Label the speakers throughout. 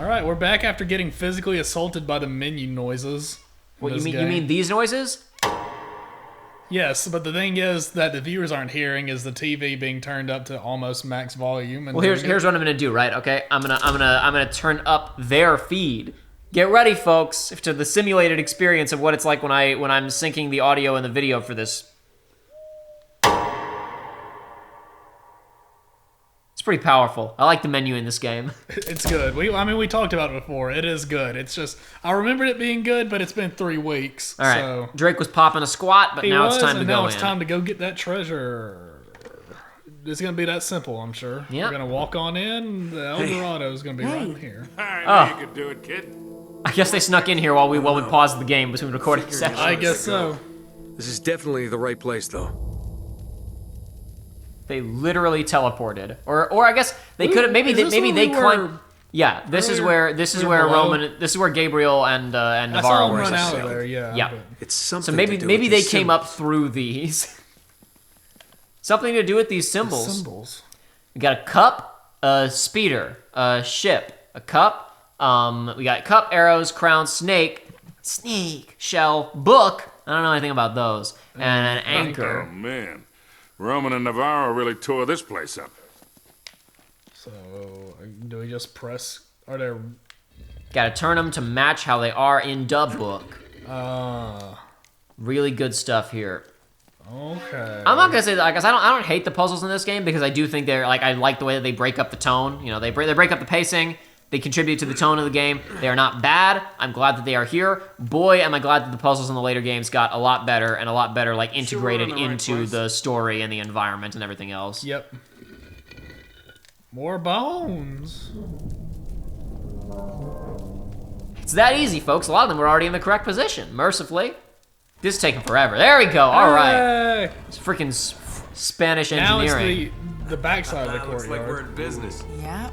Speaker 1: All right, we're back after getting physically assaulted by the menu noises.
Speaker 2: What you mean these noises?
Speaker 1: Yes, but the thing is that the viewers aren't hearing is the TV being turned up to almost max volume. And
Speaker 2: well, here's what I'm gonna do, right? Okay, I'm gonna turn up their feed. Get ready, folks, to the simulated experience of what it's like when I'm syncing the audio and the video for this. It's pretty powerful. I like the menu in this game.
Speaker 1: It's good. We talked about it before. It is good. It's just, I remembered it being good, but it's been 3 weeks.
Speaker 2: All right.
Speaker 1: So.
Speaker 2: Drake was popping a squat, but now it's time to go in.
Speaker 1: Now it's time to go get that treasure. It's going to be that simple, I'm sure.
Speaker 2: Yeah.
Speaker 1: We're going to walk on in. The El Dorado is going to be right here.
Speaker 3: I knew you could do it, kid.
Speaker 2: I guess they snuck in here while we paused the game between recording sessions.
Speaker 1: I guess so.
Speaker 4: This is definitely the right place, though.
Speaker 2: They literally teleported, or I guess they could have. Maybe they climbed. Yeah, this is where Gabriel and Navarro were.
Speaker 1: Run out of there. Yeah.
Speaker 2: Yeah.
Speaker 4: It's something.
Speaker 2: So maybe they came up through these. Something to do with these symbols. We got a cup, a speeder, a ship, a cup. We got cup, arrows, crown, snake, shell, book. I don't know anything about those, and an anchor.
Speaker 3: Oh man. Roman and Navarro really tore this place up.
Speaker 1: So, do we just press? Are there?
Speaker 2: Gotta turn them to match how they are in Dub Book. Really good stuff here.
Speaker 1: Okay.
Speaker 2: I'm not gonna say that, like, I don't hate the puzzles in this game because I do think they're like, I like the way that they break up the tone. You know, they break up the pacing. They contribute to the tone of the game. They are not bad. I'm glad that they are here. Boy, am I glad that the puzzles in the later games got a lot better and a lot better, like, integrated into the story and the environment and everything else.
Speaker 1: Yep. More bones.
Speaker 2: It's that easy, folks. A lot of them were already in the correct position. Mercifully. This is taking forever. There we go. All right. It's freaking Spanish engineering.
Speaker 1: Now it's the backside of the courtyard.
Speaker 4: Looks like we're in business.
Speaker 5: Yeah.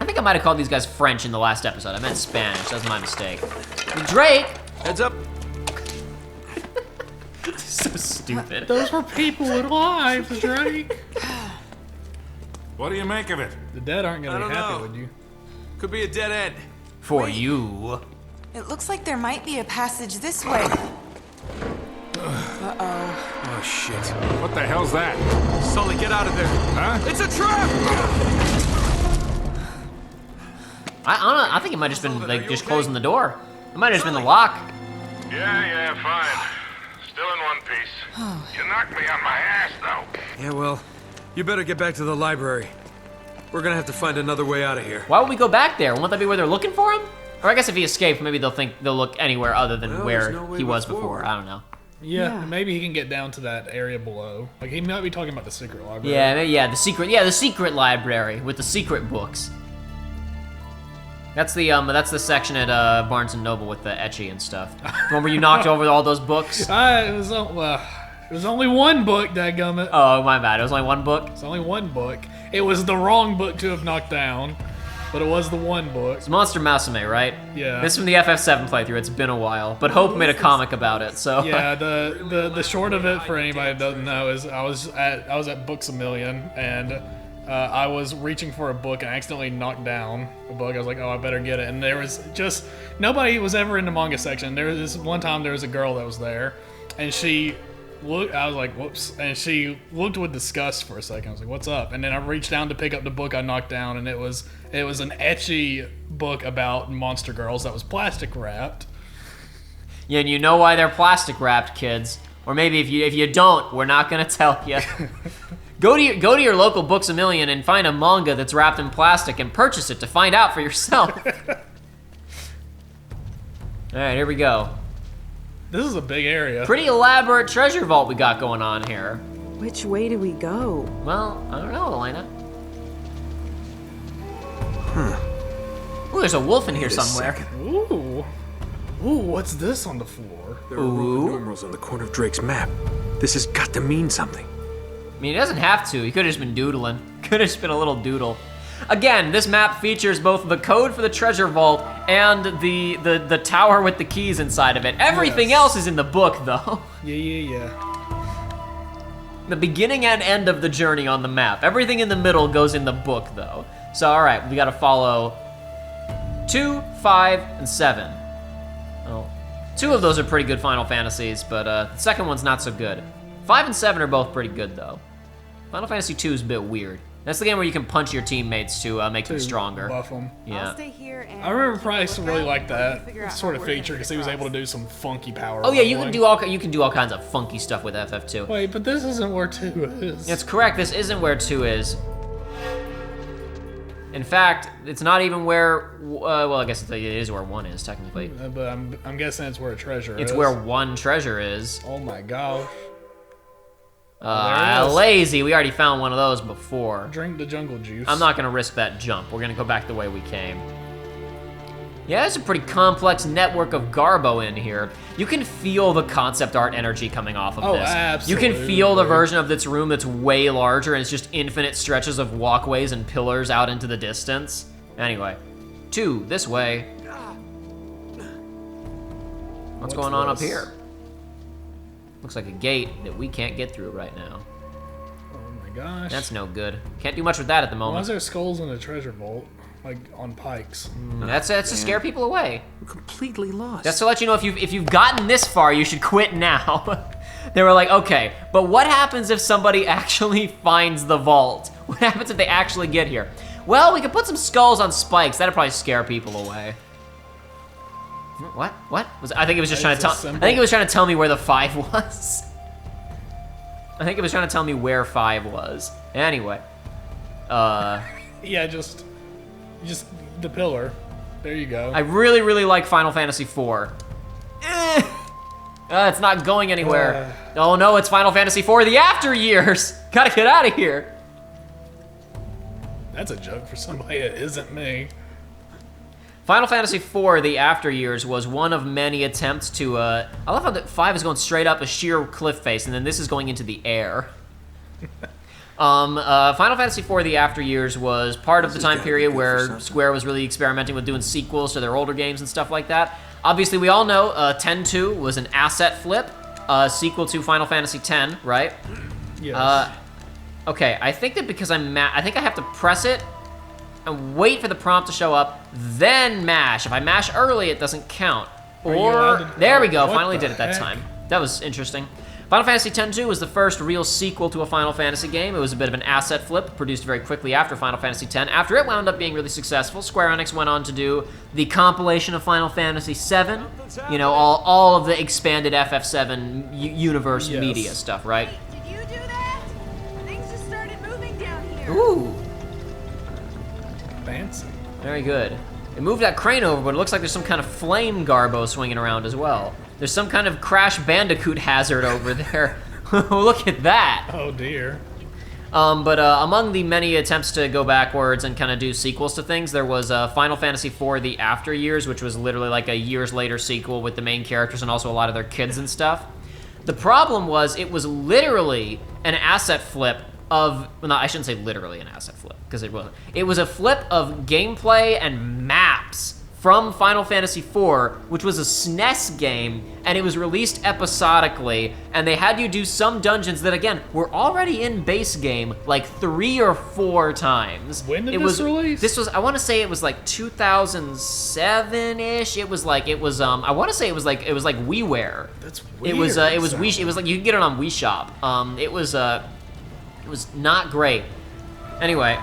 Speaker 2: I think I might have called these guys French in the last episode. I meant Spanish. That was my mistake. Drake!
Speaker 4: Heads up.
Speaker 2: So stupid.
Speaker 1: Those were people with lives, Drake.
Speaker 3: What do you make of it?
Speaker 1: The dead aren't going to be
Speaker 4: I don't
Speaker 1: happy
Speaker 4: know.
Speaker 1: with you.
Speaker 4: Could be a dead end.
Speaker 2: For you.
Speaker 5: It looks like there might be a passage this way. Uh-oh.
Speaker 4: Oh, shit.
Speaker 3: What the hell's that?
Speaker 4: Sully, get out of there.
Speaker 3: Huh?
Speaker 4: It's a trap!
Speaker 2: I think it might have just been, like, just closing the door. It might have just been the lock.
Speaker 3: Yeah, fine. Still in one piece. You knocked me on my ass, though.
Speaker 4: Yeah, well, you better get back to the library. We're gonna have to find another way out of here.
Speaker 2: Why would we go back there? Won't that be where they're looking for him? Or I guess if he escaped, maybe they'll think they'll look anywhere other than
Speaker 4: Well,
Speaker 2: where
Speaker 4: there's no way
Speaker 2: he was
Speaker 4: forward.
Speaker 2: before. I don't know.
Speaker 1: Yeah, maybe he can get down to that area below. Like, he might be talking about the secret library.
Speaker 2: Yeah, the secret library with the secret books. That's the section at Barnes and Noble with the ecchi and stuff. The one where you knocked over all those books.
Speaker 1: It was only one book, dadgummit.
Speaker 2: Oh, my bad. It was only one book.
Speaker 1: It's only one book. It was the wrong book to have knocked down, but it was the one book.
Speaker 2: It's Monster Masume, right?
Speaker 1: Yeah.
Speaker 2: This is from the FF7 playthrough. It's been a while, but Hope made a comic about it. So
Speaker 1: Yeah, the short of it for anybody that doesn't know is I was at Books A Million and I was reaching for a book and I accidentally knocked down a book. I was like, oh, I better get it. And there was just nobody was ever in the manga section. There was this one time there was a girl that was there, and she looked. I was like, whoops, and she looked with disgust for a second. I was like, what's up? And then I reached down to pick up the book I knocked down, and it was an ecchi book about monster girls that was plastic wrapped.
Speaker 2: Yeah, and you know why they're plastic wrapped, kids. Or maybe if you don't, we're not gonna tell you. Go to your local Books A Million and find a manga that's wrapped in plastic and purchase it to find out for yourself. All right, here we go.
Speaker 1: This is a big area.
Speaker 2: Pretty elaborate treasure vault we got going on here.
Speaker 6: Which way do we go?
Speaker 2: Well, I don't know, Elena. Ooh, there's a wolf in here somewhere.
Speaker 1: Ooh, what's this on the floor?
Speaker 4: There are Roman numerals on the corner of Drake's map. This has got to mean something.
Speaker 2: I mean, he doesn't have to. He could have just been doodling. Could have just been a little doodle. Again, this map features both the code for the treasure vault and the tower with the keys inside of it. Everything else is in the book, though.
Speaker 1: Yeah.
Speaker 2: The beginning and end of the journey on the map. Everything in the middle goes in the book, though. So, all right, we got to follow 2, 5, and 7. Well, 2 of those are pretty good Final Fantasies, but the second one's not so good. 5 and 7 are both pretty good, though. Final Fantasy 2 is a bit weird. That's the game where you can punch your teammates to make them stronger.
Speaker 1: Buff them.
Speaker 2: Yeah.
Speaker 5: I'll stay here and
Speaker 1: I remember Price really liked that
Speaker 5: Figure out
Speaker 1: sort
Speaker 5: how
Speaker 1: of
Speaker 5: we're gonna
Speaker 1: feature
Speaker 5: get
Speaker 1: because he was
Speaker 5: across.
Speaker 1: able to do some funky power.
Speaker 2: Oh yeah, you
Speaker 1: leveling.
Speaker 2: can do all kinds of funky stuff with FF2.
Speaker 1: Wait, but this isn't where 2 is.
Speaker 2: That's correct. This isn't where 2 is. In fact, it's not even where. Well, I guess it is where 1 is technically.
Speaker 1: But I'm guessing it's where a treasure is.
Speaker 2: It's where 1 treasure is.
Speaker 1: Oh my gosh. There it is.
Speaker 2: Lazy. We already found one of those before.
Speaker 1: Drink the jungle juice.
Speaker 2: I'm not gonna risk that jump. We're gonna go back the way we came. Yeah, there's a pretty complex network of Garbo in here. You can feel the concept art energy coming off of
Speaker 1: Oh,
Speaker 2: this.
Speaker 1: absolutely.
Speaker 2: You can feel the version of this room that's way larger and it's just infinite stretches of walkways and pillars out into the distance. Anyway, 2, this way. What's going on up
Speaker 1: this?
Speaker 2: here? Looks like a gate that we can't get through right now.
Speaker 1: Oh my gosh.
Speaker 2: That's no good. Can't do much with that at the
Speaker 1: Why is
Speaker 2: moment.
Speaker 1: there skulls in a treasure vault? Like on pikes.
Speaker 2: That's to scare people away.
Speaker 7: We're completely lost.
Speaker 2: Just to let you know, if you've gotten this far, you should quit now. They were like, okay, but what happens if somebody actually finds the vault? What happens if they actually get here? Well, we could put some skulls on spikes. That'd probably scare people away. What? I think it was just trying to tell. I think it was trying to tell me where the 5 was. I think it was trying to tell me where 5 was. Anyway,
Speaker 1: Yeah, just the pillar. There you go.
Speaker 2: I really, really like Final Fantasy IV. It's not going anywhere. Oh no, it's Final Fantasy IV, the After Years. Gotta get out of here.
Speaker 1: That's a joke for somebody that isn't me.
Speaker 2: Final Fantasy IV, the After Years, was one of many attempts to, I love how that 5 is going straight up a sheer cliff face, and then this is going into the air. Final Fantasy IV, the After Years was part of the time period where Square was really experimenting with doing sequels to their older games and stuff like that. Obviously, we all know 10-2 was an asset flip, sequel to Final Fantasy X, right?
Speaker 1: Yes.
Speaker 2: Okay, I think that because I think I have to press it and wait for the prompt to show up, then mash. If I mash early, it doesn't count.
Speaker 1: Are you allowed
Speaker 2: Or,
Speaker 1: to-
Speaker 2: there we go,
Speaker 1: what
Speaker 2: finally
Speaker 1: the
Speaker 2: did it that
Speaker 1: heck?
Speaker 2: time. That was interesting. Final Fantasy X-2 was the first real sequel to a Final Fantasy game. It was a bit of an asset flip, produced very quickly after Final Fantasy X. After it wound up being really successful, Square Enix went on to do the compilation of Final Fantasy VII, you know, all of the expanded FF7 universe
Speaker 1: Yes.
Speaker 2: media stuff, right?
Speaker 5: Did you do that? Things just started moving down here.
Speaker 2: Ooh,
Speaker 1: Fancy.
Speaker 2: very good. It moved that crane over, but it looks like there's some kind of flame Garbo swinging around as well. There's some kind of Crash Bandicoot hazard over there. Look at that.
Speaker 1: Oh dear.
Speaker 2: But among the many attempts to go backwards and kind of do sequels to things, there was Final Fantasy IV: The After Years, which was literally like a years later sequel with the main characters and also a lot of their kids and stuff. The problem was it was literally an asset flip of, well, no, I shouldn't say literally an asset flip, because it wasn't. It was a flip of gameplay and maps from Final Fantasy IV, which was a SNES game, and it was released episodically, and they had you do some dungeons that, again, were already in base game like 3 or 4 times.
Speaker 1: When did
Speaker 2: it
Speaker 1: this
Speaker 2: was,
Speaker 1: release?
Speaker 2: This was, I want to say it was like 2007-ish. I want to say it was like WiiWare.
Speaker 1: That's weird.
Speaker 2: It was Wii. It was like you could get it on Wii Shop. It was not great. Anyway.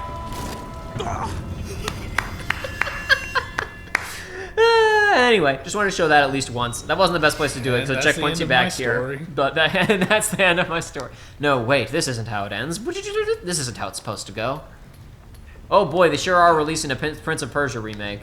Speaker 2: Anyway, just wanted to show that at least once. That wasn't the best place to do it,
Speaker 1: And
Speaker 2: so
Speaker 1: that's the
Speaker 2: checkpoints
Speaker 1: end
Speaker 2: you
Speaker 1: of
Speaker 2: back
Speaker 1: my
Speaker 2: here.
Speaker 1: story.
Speaker 2: But that's the end of my story. No, wait, this isn't how it ends. This isn't how it's supposed to go. Oh boy, they sure are releasing a Prince of Persia remake.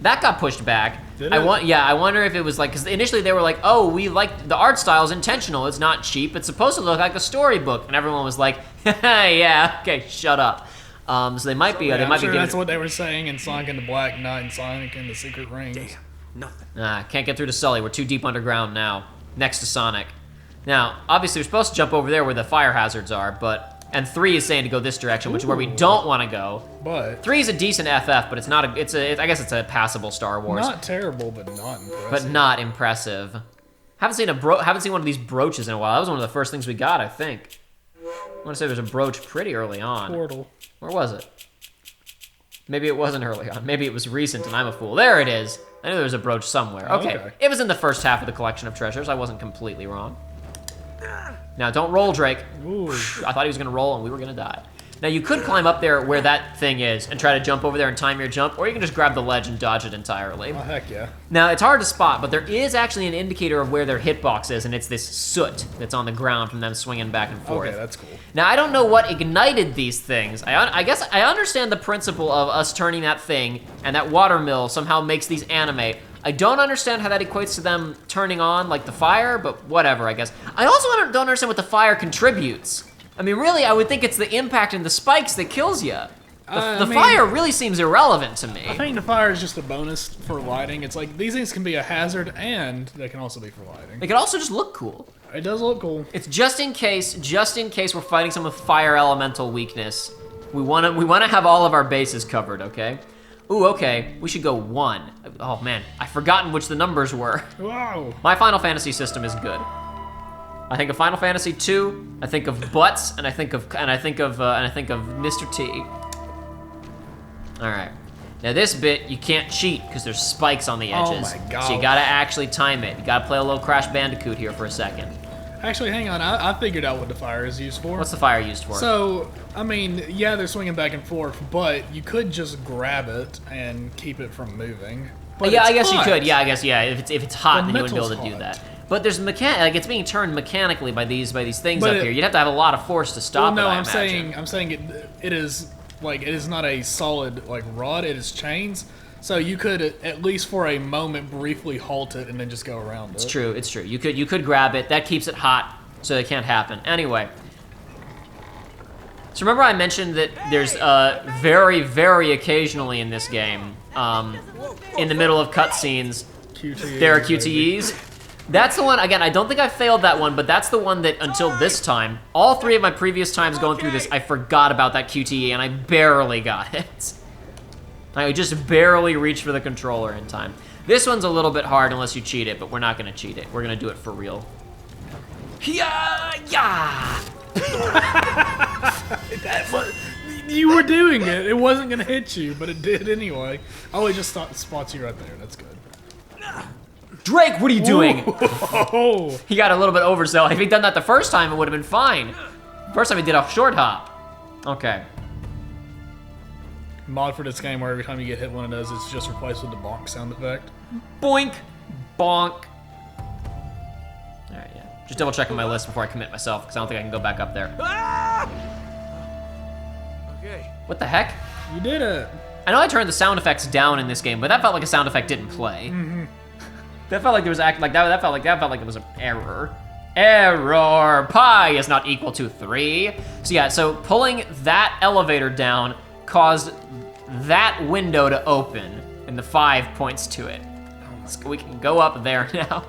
Speaker 2: That got pushed back.
Speaker 1: Did
Speaker 2: I
Speaker 1: it?
Speaker 2: wonder if it was like, because initially they were like, oh, we like the art style is intentional. It's not cheap. It's supposed to look like a storybook, and everyone was like, yeah, okay, shut up. So they might be.
Speaker 1: Yeah,
Speaker 2: they
Speaker 1: I'm
Speaker 2: might
Speaker 1: sure
Speaker 2: be.
Speaker 1: that's what they were saying in Sonic and the Black Knight and Sonic and the Secret Rings.
Speaker 7: Nothing.
Speaker 2: Can't get through to Sully. We're too deep underground now. Next to Sonic. Now, obviously, we're supposed to jump over there where the fire hazards are, and 3 is saying to go this direction, which is where we don't want to go.
Speaker 1: But
Speaker 2: 3 is a decent FF, but it's not a. I guess it's a passable Star Wars,
Speaker 1: not terrible, but not impressive.
Speaker 2: but not impressive. Haven't seen one of these brooches in a while. That was one of the first things we got, I think. I want to say there's a brooch pretty early on.
Speaker 1: Portal.
Speaker 2: Where was it? Maybe it wasn't early on. Maybe it was recent and I'm a fool. There it is. I knew there was a brooch somewhere. Okay.
Speaker 1: Okay.
Speaker 2: It was in the first half of the collection of treasures. I wasn't completely wrong. Now, don't roll, Drake.
Speaker 1: Ooh.
Speaker 2: I thought he was gonna roll and we were gonna die. Now, you could climb up there where that thing is and try to jump over there and time your jump, or you can just grab the ledge and dodge it entirely.
Speaker 1: Oh, heck yeah.
Speaker 2: Now, it's hard to spot, but there is actually an indicator of where their hitbox is, and it's this soot that's on the ground from them swinging back and forth.
Speaker 1: Okay, that's cool.
Speaker 2: Now, I don't know what ignited these things. I guess I understand the principle of us turning that thing, and that water mill somehow makes these animate. I don't understand how that equates to them turning on, like, the fire, but whatever, I guess. I also don't understand what the fire contributes. I mean, really, I would think it's the impact and the spikes that kills you. The fire really seems irrelevant to me.
Speaker 1: I think the fire is just a bonus for lighting. It's like, these things can be a hazard, and they can also be for lighting.
Speaker 2: It could also just look cool.
Speaker 1: It does look cool.
Speaker 2: It's just in case we're fighting some with fire elemental weakness. We wanna have all of our bases covered, okay? Ooh, okay, we should go 1. Oh man, I've forgotten which the numbers were.
Speaker 1: Wow.
Speaker 2: My Final Fantasy system is good. I think of Final Fantasy 2, I think of butts, and I think of Mr. T. All right. Now this bit, you can't cheat because there's spikes on the edges.
Speaker 1: Oh my gosh.
Speaker 2: So you gotta actually time it. You gotta play a little Crash Bandicoot here for a second.
Speaker 1: Actually, hang on. I figured out what the fire is used for.
Speaker 2: What's the fire used for?
Speaker 1: So, I mean, yeah, they're swinging back and forth, but you could just grab it and keep it from moving. But
Speaker 2: yeah,
Speaker 1: it's
Speaker 2: I guess
Speaker 1: hot.
Speaker 2: you could. Yeah, I guess, yeah. If it's hot, then you wouldn't be able to
Speaker 1: metal's
Speaker 2: do
Speaker 1: hot.
Speaker 2: that. But there's like it's being turned mechanically by these things
Speaker 1: But
Speaker 2: up here. You'd have to have a lot of force to stop
Speaker 1: Well, no,
Speaker 2: it, I
Speaker 1: I'm saying it is like it is not a solid like rod. It is chains. So you could at least for a moment briefly halt it and then just go around it.
Speaker 2: It's true. It's true. You could grab it. That keeps it hot, so it can't happen. Anyway. So remember I mentioned that there's very, very occasionally in this game, in the middle of cutscenes,
Speaker 1: QTEs,
Speaker 2: there are
Speaker 1: baby.
Speaker 2: QTEs. That's the one, again, I don't think I failed that one, but that's the one that until this time, all 3 of my previous times going through this, I forgot about that QTE and I barely got it. I just barely reached for the controller in time. This one's a little bit hard unless you cheat it, but we're not gonna cheat it. We're gonna do it for real. Yeah, yeah.
Speaker 1: You were doing it. It wasn't gonna hit you, but it did anyway. Oh, it just spots you right there. That's good.
Speaker 2: Drake, what are you doing?
Speaker 1: Oh,
Speaker 2: He got a little bit overzealous. If he'd done that the first time, it would have been fine. First time he did a short hop. Okay.
Speaker 1: mod for this game where every time you get hit one of those, it's just replaced with the bonk sound effect.
Speaker 2: Boink, bonk. All right, yeah. Just double checking my list before I commit myself, because I don't think I can go back up there.
Speaker 4: Okay.
Speaker 2: What the heck?
Speaker 1: You did it.
Speaker 2: I know I turned the sound effects down in this game, but that felt like a sound effect didn't play. That felt like there was that felt like there was an error. Error. Pi is not equal to 3. So yeah, so pulling that elevator down caused that window to open, and the 5 points to it. So we can go up there now.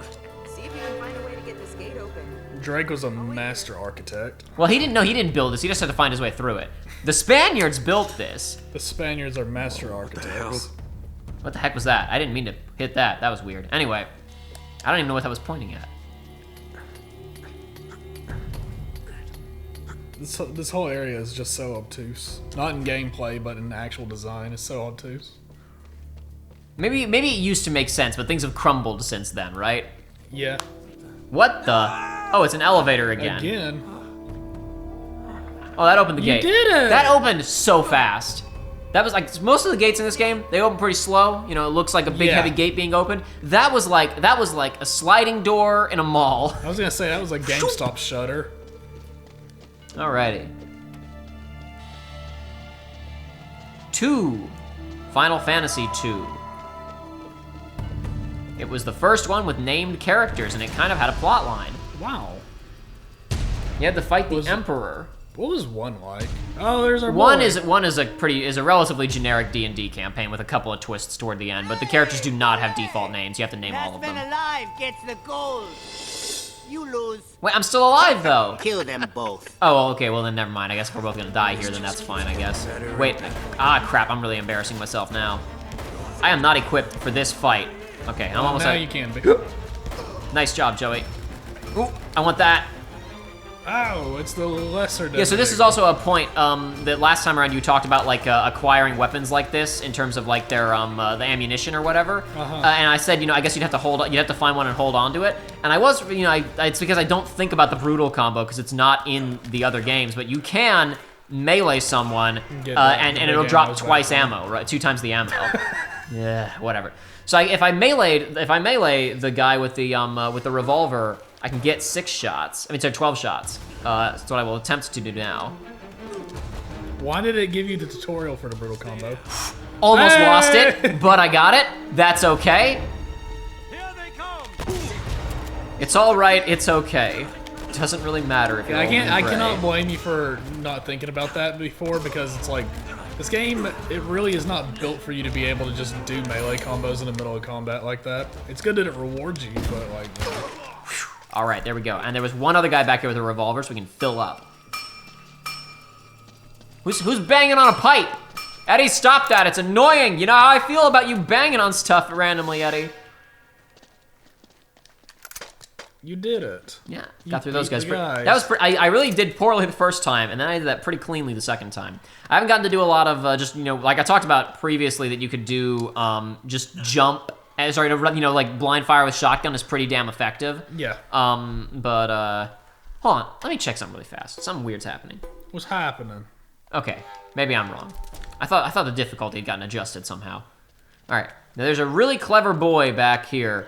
Speaker 6: See if you can find a way to get this gate open.
Speaker 1: Drake was a master architect.
Speaker 2: Well, he didn't build this. He just had to find his way through it. The Spaniards built this.
Speaker 1: The Spaniards are master architects.
Speaker 2: What the heck was that? I didn't mean to hit that. That was weird. Anyway, I don't even know what that was pointing at.
Speaker 1: This whole area is just so obtuse. Not in gameplay, but in actual design. It's so obtuse.
Speaker 2: Maybe it used to make sense, but things have crumbled since then, right?
Speaker 1: Yeah.
Speaker 2: What the? Oh, it's an elevator again.
Speaker 1: Again.
Speaker 2: Oh, that opened the gate.
Speaker 1: did it!
Speaker 2: That opened so fast. That was like most of the gates in this game. They open pretty slow. You know, it looks like a big
Speaker 1: Yeah.
Speaker 2: heavy gate being opened. That was like a sliding door in a mall.
Speaker 1: I was gonna say that was a GameStop shutter.
Speaker 2: Alrighty. 2. Final Fantasy 2. It was the first one with named characters, and it kind of had a plot line.
Speaker 1: Wow.
Speaker 2: You had to fight the
Speaker 1: Was it-
Speaker 2: Emperor.
Speaker 1: What was one like? Oh, there's our
Speaker 2: One
Speaker 1: boy.
Speaker 2: is a relatively generic D&D campaign with a couple of twists toward the end, but the characters do not have default names. You have to name all of
Speaker 7: Last man
Speaker 2: them.
Speaker 7: alive gets the gold. You lose.
Speaker 2: Wait, I'm still alive though.
Speaker 7: Kill them both.
Speaker 2: Oh, okay. Well then, never mind. I guess if we're both gonna die here, then that's fine. I guess. Wait. Ah, crap. I'm really embarrassing myself now. I am not equipped for this fight. Okay, I'm almost
Speaker 1: now
Speaker 2: at.
Speaker 1: you can be.
Speaker 2: Nice job, Joey. Ooh, I want that.
Speaker 1: Oh, it's the lesser.
Speaker 2: Yeah, so this is also a point that last time around you talked about, like, acquiring weapons like this in terms of, like, their the ammunition or whatever. And I said, I guess you'd have to find one and hold on to it. And I was, it's because I don't think about the brutal combo because it's not in the other games, but you can melee someone and it'll drop twice ammo, right? 2 times the ammo. Yeah, whatever. So if I melee the guy with the revolver, I can get 6 shots. I mean, sorry, 12 shots. That's what I will attempt to do now.
Speaker 1: Why did it give you the tutorial for the brutal combo?
Speaker 2: Almost lost it, but I got it. That's okay.
Speaker 3: Here they come!
Speaker 2: It's all right. It's okay. It doesn't really matter if you're
Speaker 1: I
Speaker 2: only
Speaker 1: cannot
Speaker 2: gray.
Speaker 1: blame you for not thinking about that before because it's like this game. It really is not built for you to be able to just do melee combos in the middle of combat like that. It's good that it rewards you, but like.
Speaker 2: All right, there we go. And there was one other guy back here with a revolver, so we can fill up. Who's banging on a pipe? Eddie, stop that. It's annoying. You know how I feel about you banging on stuff randomly, Eddie.
Speaker 1: You did it.
Speaker 2: Yeah, got through those
Speaker 1: beat
Speaker 2: guys.
Speaker 1: the guys.
Speaker 2: That was I really did poorly the first time, and then I did that pretty cleanly the second time. I haven't gotten to do a lot of just, like I talked about previously that you could do just jump. Sorry, like blind fire with shotgun is pretty damn effective.
Speaker 1: Yeah.
Speaker 2: But hold on, let me check something really fast. Something weird's happening.
Speaker 1: What's happening?
Speaker 2: Okay, maybe I'm wrong. I thought the difficulty had gotten adjusted somehow. All right, now there's a really clever boy back here.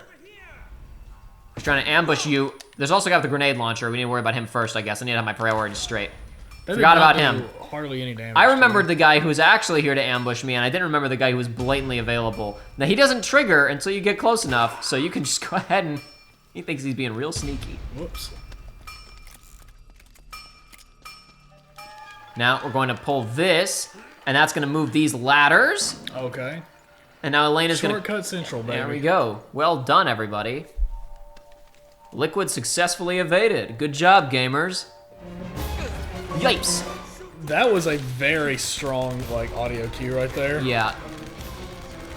Speaker 2: He's trying to ambush you. There's also a guy with a grenade launcher. We need to worry about him first, I guess. I need to have my priorities straight.
Speaker 1: That
Speaker 2: Forgot
Speaker 1: did not
Speaker 2: about him.
Speaker 1: do hardly any damage.
Speaker 2: I
Speaker 1: to
Speaker 2: remembered
Speaker 1: him.
Speaker 2: the guy who was actually here to ambush me, and I didn't remember the guy who was blatantly available. Now, he doesn't trigger until you get close enough, so you can just go ahead and... He thinks he's being real sneaky.
Speaker 1: Whoops.
Speaker 2: Now, we're going to pull this, and that's going to move these ladders.
Speaker 1: Okay.
Speaker 2: And now Elena's going to...
Speaker 1: Shortcut central, baby.
Speaker 2: There we go. Well done, everybody. Liquid successfully evaded. Good job, gamers. Yipes.
Speaker 1: That was a very strong audio cue right there.
Speaker 2: Yeah.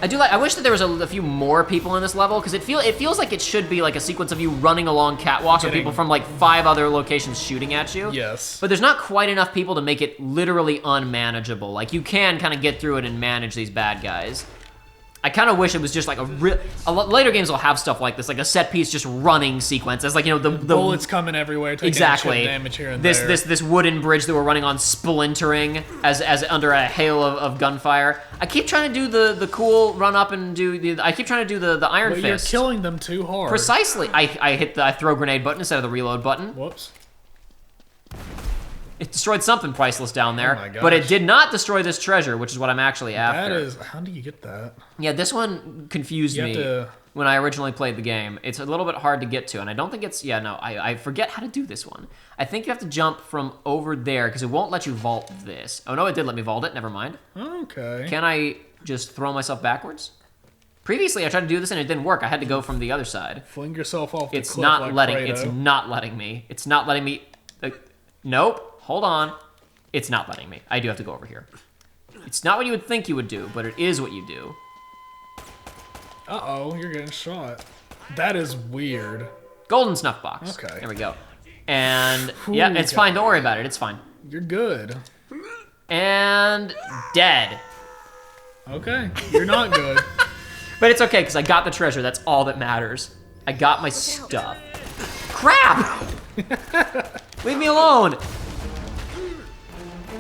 Speaker 2: I wish that there was a few more people in this level, because it feels like it should be like a sequence of you running along catwalks with people from 5 other locations shooting at you.
Speaker 1: Yes.
Speaker 2: But there's not quite enough people to make it literally unmanageable. Like, you can kind of get through it and manage these bad guys. I kind of wish it was just like later games will have stuff like this, like a set piece just running sequence. As the
Speaker 1: bullets coming everywhere, taking chip damage here and there.
Speaker 2: This wooden bridge that we're running on splintering as under a hail of gunfire. I keep trying to do the cool run up and I keep trying to do the iron
Speaker 1: But
Speaker 2: fist.
Speaker 1: you're killing them too hard.
Speaker 2: Precisely. I hit the throw grenade button instead of the reload button.
Speaker 1: Whoops.
Speaker 2: It destroyed something priceless down there,
Speaker 1: my
Speaker 2: but it
Speaker 1: gosh.
Speaker 2: did not destroy this treasure, which is what I'm actually after.
Speaker 1: That is. How do you get that?
Speaker 2: Yeah, this one confused
Speaker 1: You have
Speaker 2: me
Speaker 1: to-
Speaker 2: when I originally played the game. It's a little bit hard to get to, and I don't think it's... Yeah, no, I forget how to do this one. I think you have to jump from over there, because it won't let you vault this. Oh, no, it did let me vault it. Never mind.
Speaker 1: Okay.
Speaker 2: Can I just throw myself backwards? Previously, I tried to do this, and it didn't work. I had to go from the other side.
Speaker 1: Fling yourself off the
Speaker 2: It's
Speaker 1: cliff
Speaker 2: not
Speaker 1: like
Speaker 2: letting...
Speaker 1: Kratos.
Speaker 2: It's not letting me. It's not letting me... nope. Hold on. It's not letting me. I do have to go over here. It's not what you would think you would do, but it is what you do.
Speaker 1: Uh-oh, you're getting shot. That is weird.
Speaker 2: Golden snuff box.
Speaker 1: Okay.
Speaker 2: There we go. And
Speaker 1: Ooh,
Speaker 2: yeah, it's
Speaker 1: got
Speaker 2: fine. Don't worry about it. It's fine.
Speaker 1: You're good.
Speaker 2: And dead.
Speaker 1: Okay. You're not good.
Speaker 2: But it's okay because I got the treasure. That's all that matters. I got my stuff. Crap! Leave me alone.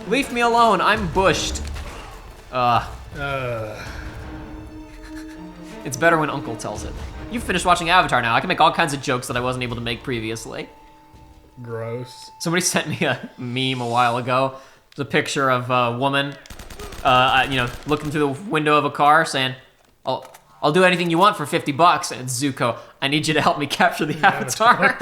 Speaker 2: Leave me alone. I'm bushed. It's better when Uncle tells it. You finished watching Avatar now. I can make all kinds of jokes that I wasn't able to make previously.
Speaker 1: Gross.
Speaker 2: Somebody sent me a meme a while ago. It's a picture of a woman, looking through the window of a car saying, I'll do anything you want for $50. And it's Zuko. I need you to help me capture the Avatar.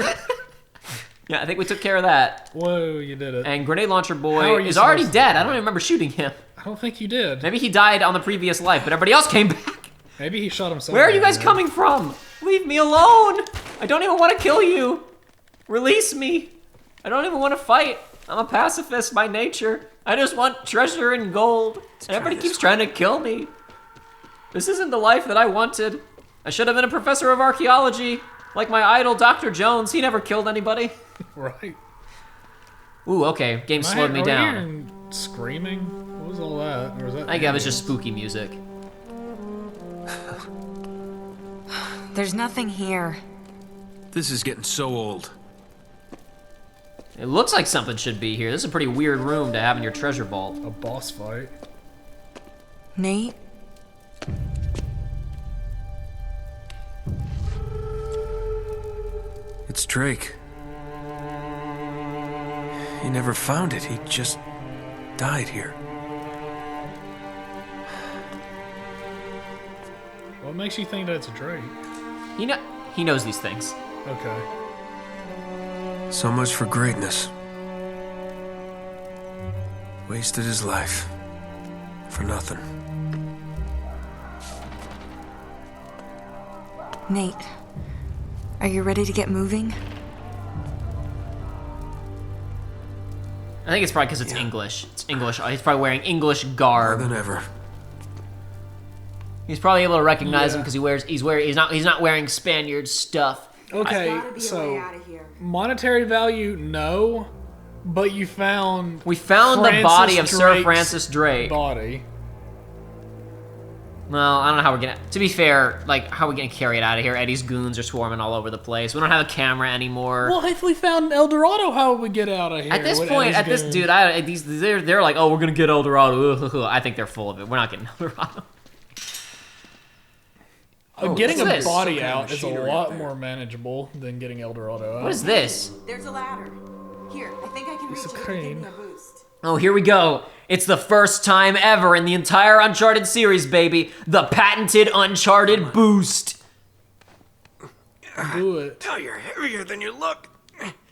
Speaker 2: Yeah, I think we took care of that.
Speaker 1: Whoa, you did it.
Speaker 2: And Grenade Launcher
Speaker 1: How are
Speaker 2: Boy
Speaker 1: you
Speaker 2: is already
Speaker 1: supposed to
Speaker 2: dead.
Speaker 1: do
Speaker 2: I don't even remember shooting him.
Speaker 1: I don't think you did.
Speaker 2: Maybe he died on the previous life, but everybody else came back.
Speaker 1: Maybe he shot himself.
Speaker 2: Where are you
Speaker 1: down
Speaker 2: guys
Speaker 1: there.
Speaker 2: coming from? Leave me alone. I don't even want to kill you. Release me. I don't even want to fight. I'm a pacifist by nature. I just want treasure and gold. And everybody keeps trying to kill me. This isn't the life that I wanted. I should have been a professor of archaeology. Like my idol, Dr. Jones. He never killed anybody.
Speaker 1: Right.
Speaker 2: Ooh, okay. Game slowed me down.
Speaker 1: Hearing screaming? What was all that? Or was that
Speaker 2: I think that was just spooky music.
Speaker 5: There's nothing here.
Speaker 4: This is getting so old.
Speaker 2: It looks like something should be here. This is a pretty weird room to have in your treasure vault.
Speaker 1: a boss fight.
Speaker 5: Nate?
Speaker 4: It's Drake. He never found it. He just died here.
Speaker 1: What makes you think that's Drake?
Speaker 2: He knows these things.
Speaker 1: Okay.
Speaker 4: So much for greatness. Wasted his life. For nothing.
Speaker 5: Nate, are you ready to get moving?
Speaker 2: I think it's probably because it's English. It's English. He's probably wearing English
Speaker 4: More
Speaker 2: garb.
Speaker 4: than ever.
Speaker 2: He's probably able to recognize him because he's not wearing Spaniard stuff.
Speaker 1: Okay,
Speaker 6: Gotta be a way
Speaker 1: so
Speaker 6: out of here.
Speaker 1: monetary value, no, but you found
Speaker 2: We found the body of Sir Francis Drake.
Speaker 1: Body.
Speaker 2: Well, I don't know how we're gonna. To be fair, like, how are we gonna carry it out of here? Eddie's goons are swarming all over the place. We don't have a camera anymore.
Speaker 1: Well, if we found El Dorado, how would we get out of here?
Speaker 2: At this
Speaker 1: With
Speaker 2: point,
Speaker 1: Eddie's goons?
Speaker 2: they're like, oh, we're gonna get El Dorado. I think they're full of it. We're not getting El Dorado.
Speaker 1: Getting
Speaker 2: what's
Speaker 1: a
Speaker 2: this?
Speaker 1: body
Speaker 4: Some kind of
Speaker 1: out is a
Speaker 4: machinery
Speaker 1: lot
Speaker 4: up there.
Speaker 1: more manageable than getting El Dorado out.
Speaker 2: What is this?
Speaker 6: There's a ladder. Here, I think I can reach
Speaker 1: It's a
Speaker 6: it. Give
Speaker 1: crane.
Speaker 6: me a boost.
Speaker 2: Oh, here we go. It's the first time ever in the entire Uncharted series, baby. The patented Uncharted boost.
Speaker 1: Do it.
Speaker 4: Oh, you're heavier than you look.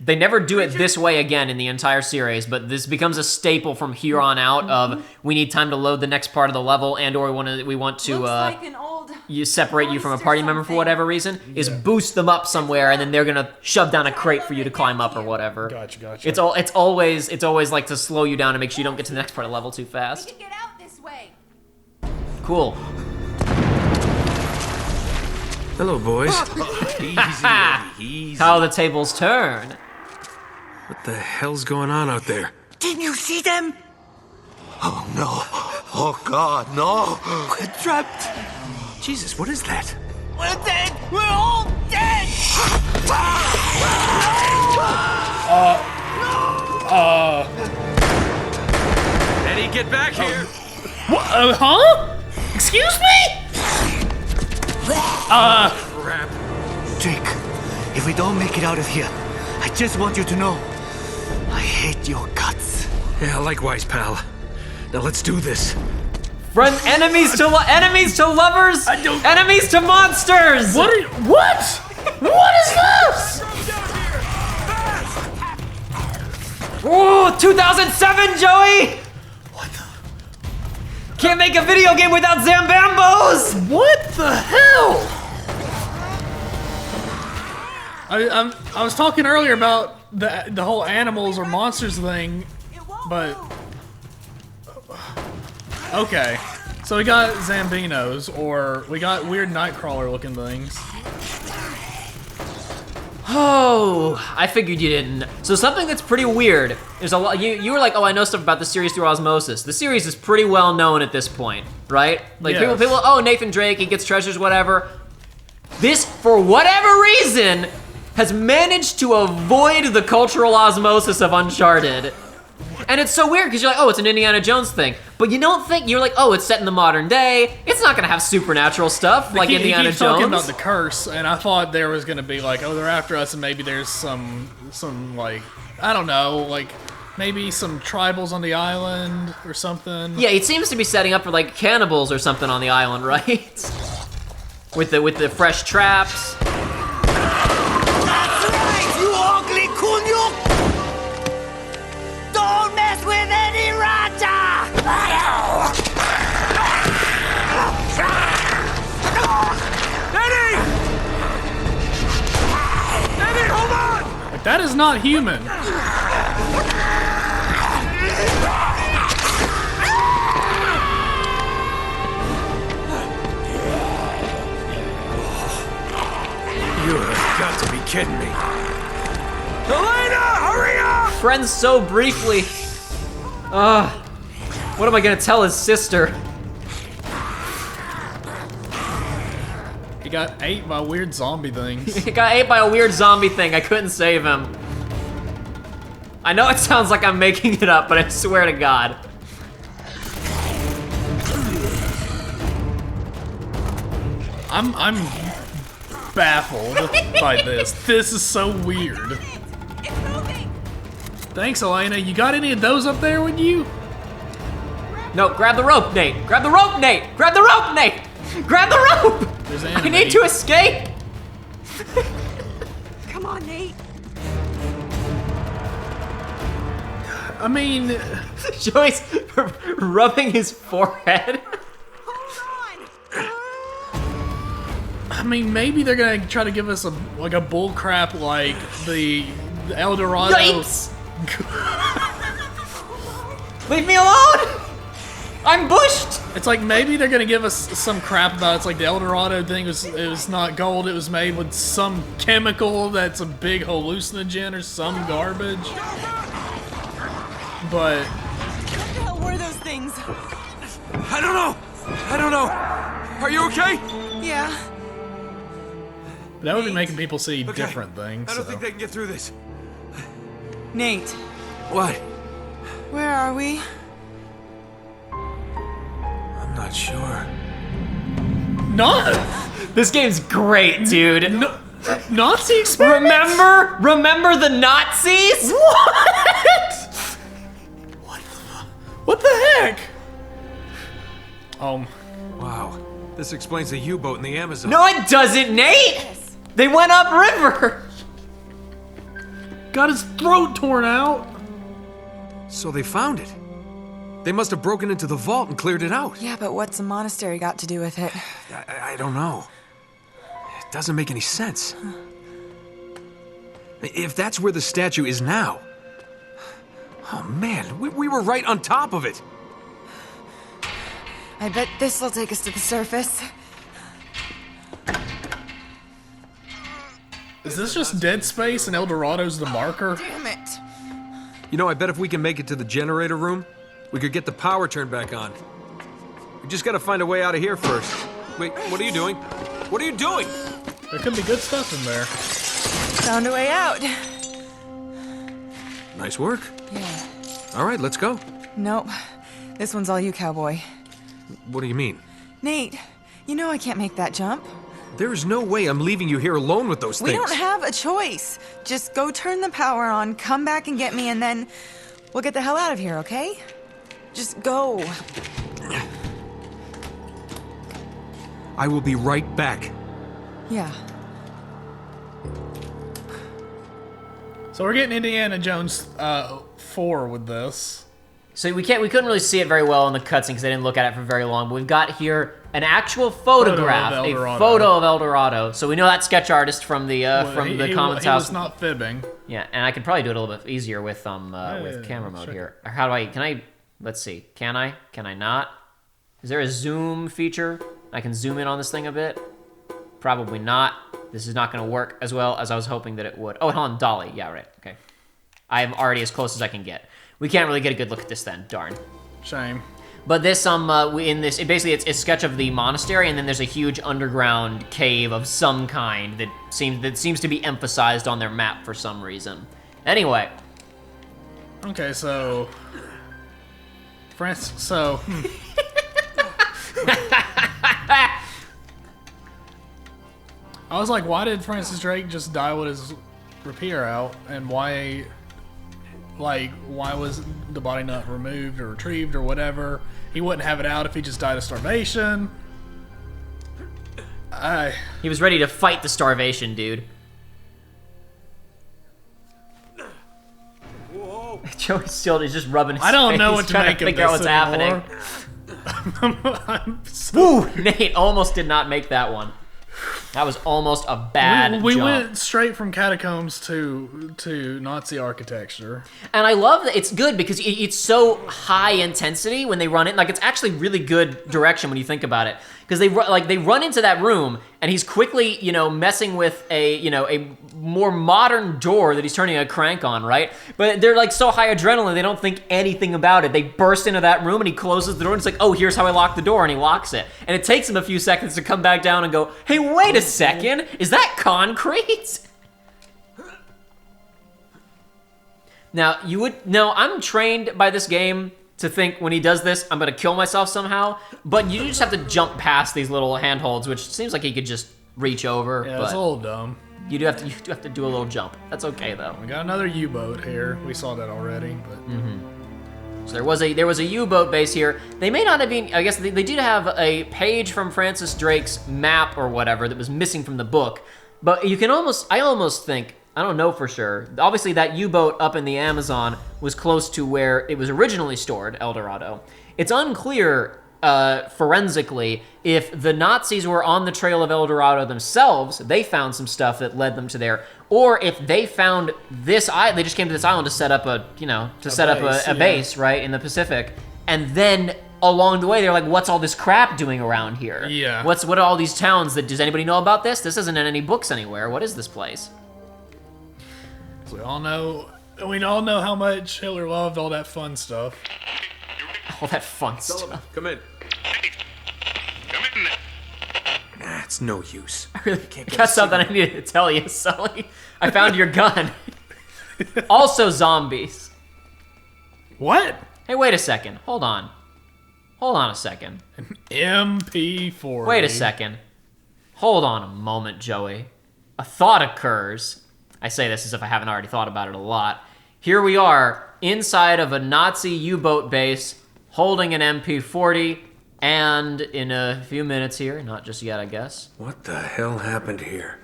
Speaker 2: They never do it this way again in the entire series, but this becomes a staple from here on out of we need time to load the next part of the level and or we want to
Speaker 6: Looks like an old
Speaker 2: you separate you from a
Speaker 6: hoist or
Speaker 2: party member for
Speaker 6: something.
Speaker 2: whatever reason, is boost them up somewhere and then they're gonna shove down a crate for you to climb up or whatever.
Speaker 1: Gotcha.
Speaker 2: It's always like to slow you down and make sure you don't get to the next part of the level too
Speaker 6: We
Speaker 2: fast.
Speaker 6: can get out this way.
Speaker 2: Cool.
Speaker 4: Hello, boys.
Speaker 8: Easy, Eddie, easy.
Speaker 2: How the tables turn.
Speaker 4: What the hell's going on out there?
Speaker 7: Didn't you see them?
Speaker 8: Oh, no. Oh, God, no.
Speaker 7: We're trapped.
Speaker 4: Jesus, what is that?
Speaker 7: We're dead. We're all dead.
Speaker 4: Eddie, get back here!
Speaker 1: Huh? Excuse me?
Speaker 4: Crap.
Speaker 7: Drake, if we don't make it out of here, I just want you to know, I hate your guts.
Speaker 4: Yeah, likewise, pal. Now let's do this.
Speaker 2: Enemies to lovers, enemies to monsters.
Speaker 1: What? What is this?
Speaker 2: Ooh, 2007, Joey. What the? Can't make a video game without Zambambos.
Speaker 1: What the hell? I was talking earlier about the whole animals or monsters thing, but okay. So we got Zambinos, or we got weird Nightcrawler looking things.
Speaker 2: Oh, I figured you didn't. So something that's pretty weird. There's a lot. You were like, oh, I know stuff about the series through osmosis. The series is pretty well known at this point, right? Like
Speaker 1: Yes.
Speaker 2: people. Oh, Nathan Drake, he gets treasures, whatever. This, for whatever reason, has managed to avoid the cultural osmosis of Uncharted. And it's so weird because you're like, oh, it's an Indiana Jones thing. But you don't think, you're like, oh, it's set in the modern day. It's not gonna have supernatural stuff like Indiana
Speaker 1: he keeps talking
Speaker 2: Jones.
Speaker 1: about the curse, and I thought there was gonna be like, oh, they're after us, and maybe there's some like, I don't know, like maybe some tribals on the island or something.
Speaker 2: Yeah, it seems to be setting up for like cannibals or something on the island, right? with the fresh traps.
Speaker 7: That's right, you ugly kunyuk! Don't mess with Eddie Raja!
Speaker 4: Eddie! Eddie, hold on!
Speaker 1: Like, that is not human.
Speaker 4: You have got to be kidding me. Elena, hurry up!
Speaker 2: friends so briefly. What am I gonna tell his sister?
Speaker 1: He got ate by weird zombie things.
Speaker 2: He got ate by a weird zombie thing. I couldn't save him. I know it sounds like I'm making it up, but I swear to God.
Speaker 1: I'm baffled by this. This is so weird.
Speaker 5: It's moving.
Speaker 1: Thanks, Elena. You got any of those up there with you?
Speaker 2: No, grab the rope, Nate. Grab the rope, Nate. Grab the rope, Nate. Grab the rope.
Speaker 1: There's
Speaker 2: I need to escape.
Speaker 5: Come on, Nate.
Speaker 1: I mean,
Speaker 2: Joey's rubbing his forehead.
Speaker 5: Hold on.
Speaker 1: I mean, maybe they're gonna try to give us a bull crap like the El Dorado.
Speaker 2: Yikes! Leave me alone! I'm bushed!
Speaker 1: It's like maybe they're gonna give us some crap about it's like the El Dorado thing it was not gold, it was made with some chemical that's a big hallucinogen or some garbage. But
Speaker 5: What the hell were those things?
Speaker 4: I don't know. Are you okay?
Speaker 5: Yeah.
Speaker 1: that would be making people see different things.
Speaker 4: I don't
Speaker 1: so.
Speaker 4: think they can get through this.
Speaker 5: Nate,
Speaker 4: What?
Speaker 5: where are we?
Speaker 4: I'm not sure.
Speaker 1: Not
Speaker 2: This game's great, dude.
Speaker 1: Nazi experiments?
Speaker 2: Remember the Nazis?
Speaker 1: What the heck?
Speaker 4: Wow. This explains the U-boat in the Amazon.
Speaker 2: No, it doesn't, Nate! They went upriver!
Speaker 1: Got his throat torn out.
Speaker 4: So they found it. They must have broken into the vault and cleared it out.
Speaker 5: Yeah, but what's a monastery got to do with it?
Speaker 4: I don't know. It doesn't make any sense. If that's where the statue is now... Oh man, we were right on top of it.
Speaker 5: I bet this will take us to the surface.
Speaker 1: Is this just dead space and El Dorado's the marker?
Speaker 5: Damn it.
Speaker 4: You know, I bet if we can make it to the generator room, we could get the power turned back on. We just gotta find a way out of here first. Wait, what are you doing? What are you doing?
Speaker 1: There could be good stuff in there.
Speaker 5: Found a way out.
Speaker 4: Nice work.
Speaker 5: Yeah.
Speaker 4: All right, let's go.
Speaker 5: Nope. This one's all you, cowboy.
Speaker 4: What do you mean?
Speaker 5: Nate, you know I can't make that jump.
Speaker 4: There is no way I'm leaving you here alone with those
Speaker 5: We
Speaker 4: things.
Speaker 5: don't have a choice. Just go turn the power on, come back and get me, and then we'll get the hell out of here, okay? Just go.
Speaker 4: I will be right back.
Speaker 5: Yeah.
Speaker 1: So we're getting Indiana Jones 4 with this.
Speaker 2: So we couldn't really see it very well in the cutscene because they didn't look at it for very long, but we've got here an actual photograph,
Speaker 1: of El Dorado.
Speaker 2: a photo of El Dorado. So we know that sketch artist from the Common's
Speaker 1: he
Speaker 2: house.
Speaker 1: was not fibbing.
Speaker 2: Yeah, and I could probably do it a little bit easier with camera mode here. Or how do I? Can I? Let's see. Can I? Can I not? Is there a zoom feature? I can zoom in on this thing a bit. Probably not. This is not going to work as well as I was hoping that it would. Oh, hold on, dolly. Yeah, right. Okay. I am already as close as I can get. We can't really get a good look at this then. Darn.
Speaker 1: Shame.
Speaker 2: But this, it's a sketch of the monastery, and then there's a huge underground cave of some kind that seems to be emphasized on their map for some reason. Anyway.
Speaker 1: Okay, so... France, so... I was like, why did Francis Drake just die with his rapier out? And why was the body not removed or retrieved or whatever? He wouldn't have it out if he just died of starvation.
Speaker 2: He was ready to fight the starvation, dude. Whoa. Joey still is just rubbing his face.
Speaker 1: I don't know what to
Speaker 2: trying
Speaker 1: make
Speaker 2: to
Speaker 1: of
Speaker 2: figure out
Speaker 1: this
Speaker 2: what's happening.
Speaker 1: I'm so...
Speaker 2: Woo! Nate almost did not make that one. That was almost a bad
Speaker 1: We
Speaker 2: jump.
Speaker 1: went straight from catacombs to Nazi architecture.
Speaker 2: And I love that it's good because it's so high intensity when they run it. Like, it's actually really good direction when you think about it. Because they run into that room, and he's quickly, messing with a more modern door that he's turning a crank on, right? But they're like so high adrenaline, they don't think anything about it. They burst into that room and he closes the door and it's like, oh, here's how I lock the door, and he locks it. And it takes him a few seconds to come back down and go, hey, wait a second, is that concrete? Now, I'm trained by this game to think when he does this, I'm gonna kill myself somehow, but you just have to jump past these little handholds, which seems like he could just reach over.
Speaker 1: Yeah,
Speaker 2: but
Speaker 1: it's a little dumb.
Speaker 2: You do have to do a little jump. That's okay though.
Speaker 1: We got another U-boat here. We saw that already, but
Speaker 2: So there was a U-boat base here. They may not have been. I guess they did have a page from Francis Drake's map or whatever that was missing from the book, but I almost think. I don't know for sure. Obviously, that U-boat up in the Amazon was close to where it was originally stored, El Dorado. It's unclear forensically if the Nazis were on the trail of El Dorado themselves, they found some stuff that led them to there, or if they found this island, they just came to this island to set up a base, right, in the Pacific, and then along the way they're like, what's all this crap doing around here?
Speaker 1: Yeah.
Speaker 2: What are all these towns does anybody know about this? This isn't in any books anywhere. What is this place?
Speaker 1: we all know how much Hitler loved all that fun stuff.
Speaker 2: All that fun stuff.
Speaker 4: Come in.
Speaker 3: Come in there.
Speaker 4: Nah, it's no use.
Speaker 2: I really got something I needed to tell you, Sully. I found your gun. Also zombies.
Speaker 1: What?
Speaker 2: Hey, wait a second. Hold on a second.
Speaker 1: MP40.
Speaker 2: Wait a second. Hold on a moment, Joey. A thought occurs. I say this as if I haven't already thought about it a lot. Here we are, inside of a Nazi U-boat base, holding an MP40, and in a few minutes here, not just yet, I guess.
Speaker 4: What the hell happened here?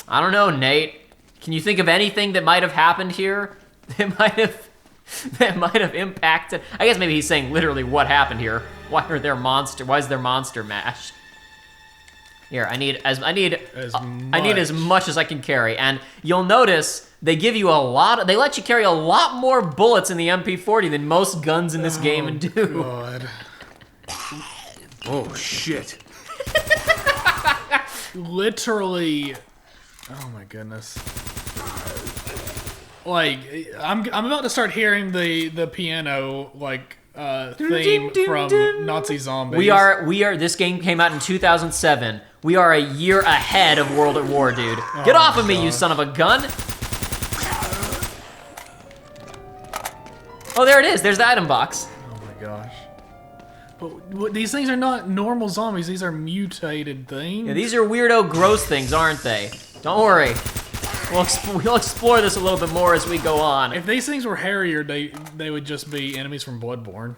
Speaker 2: I don't know, Nate. Can you think of anything that might have happened here? That might have impacted. I guess maybe he's saying literally what happened here. Why is there monster mash? Here, I need as much as I can carry, and you'll notice they give you they let you carry a lot more bullets in the MP40 than most guns in this game do.
Speaker 1: God.
Speaker 4: Oh shit.
Speaker 1: Literally. Oh my goodness. Like, I'm about to start hearing the piano theme from Nazi Zombies.
Speaker 2: We are. This game came out in 2007. We are a year ahead of World at War, dude. Get off of me, you son of a gun! Oh, there it is. There's the item box.
Speaker 1: Oh my gosh. But these things are not normal zombies. These are mutated things.
Speaker 2: Yeah, these are weirdo, gross things, aren't they? Don't worry. We'll explore this a little bit more as we go on.
Speaker 1: If these things were hairier, they would just be enemies from Bloodborne.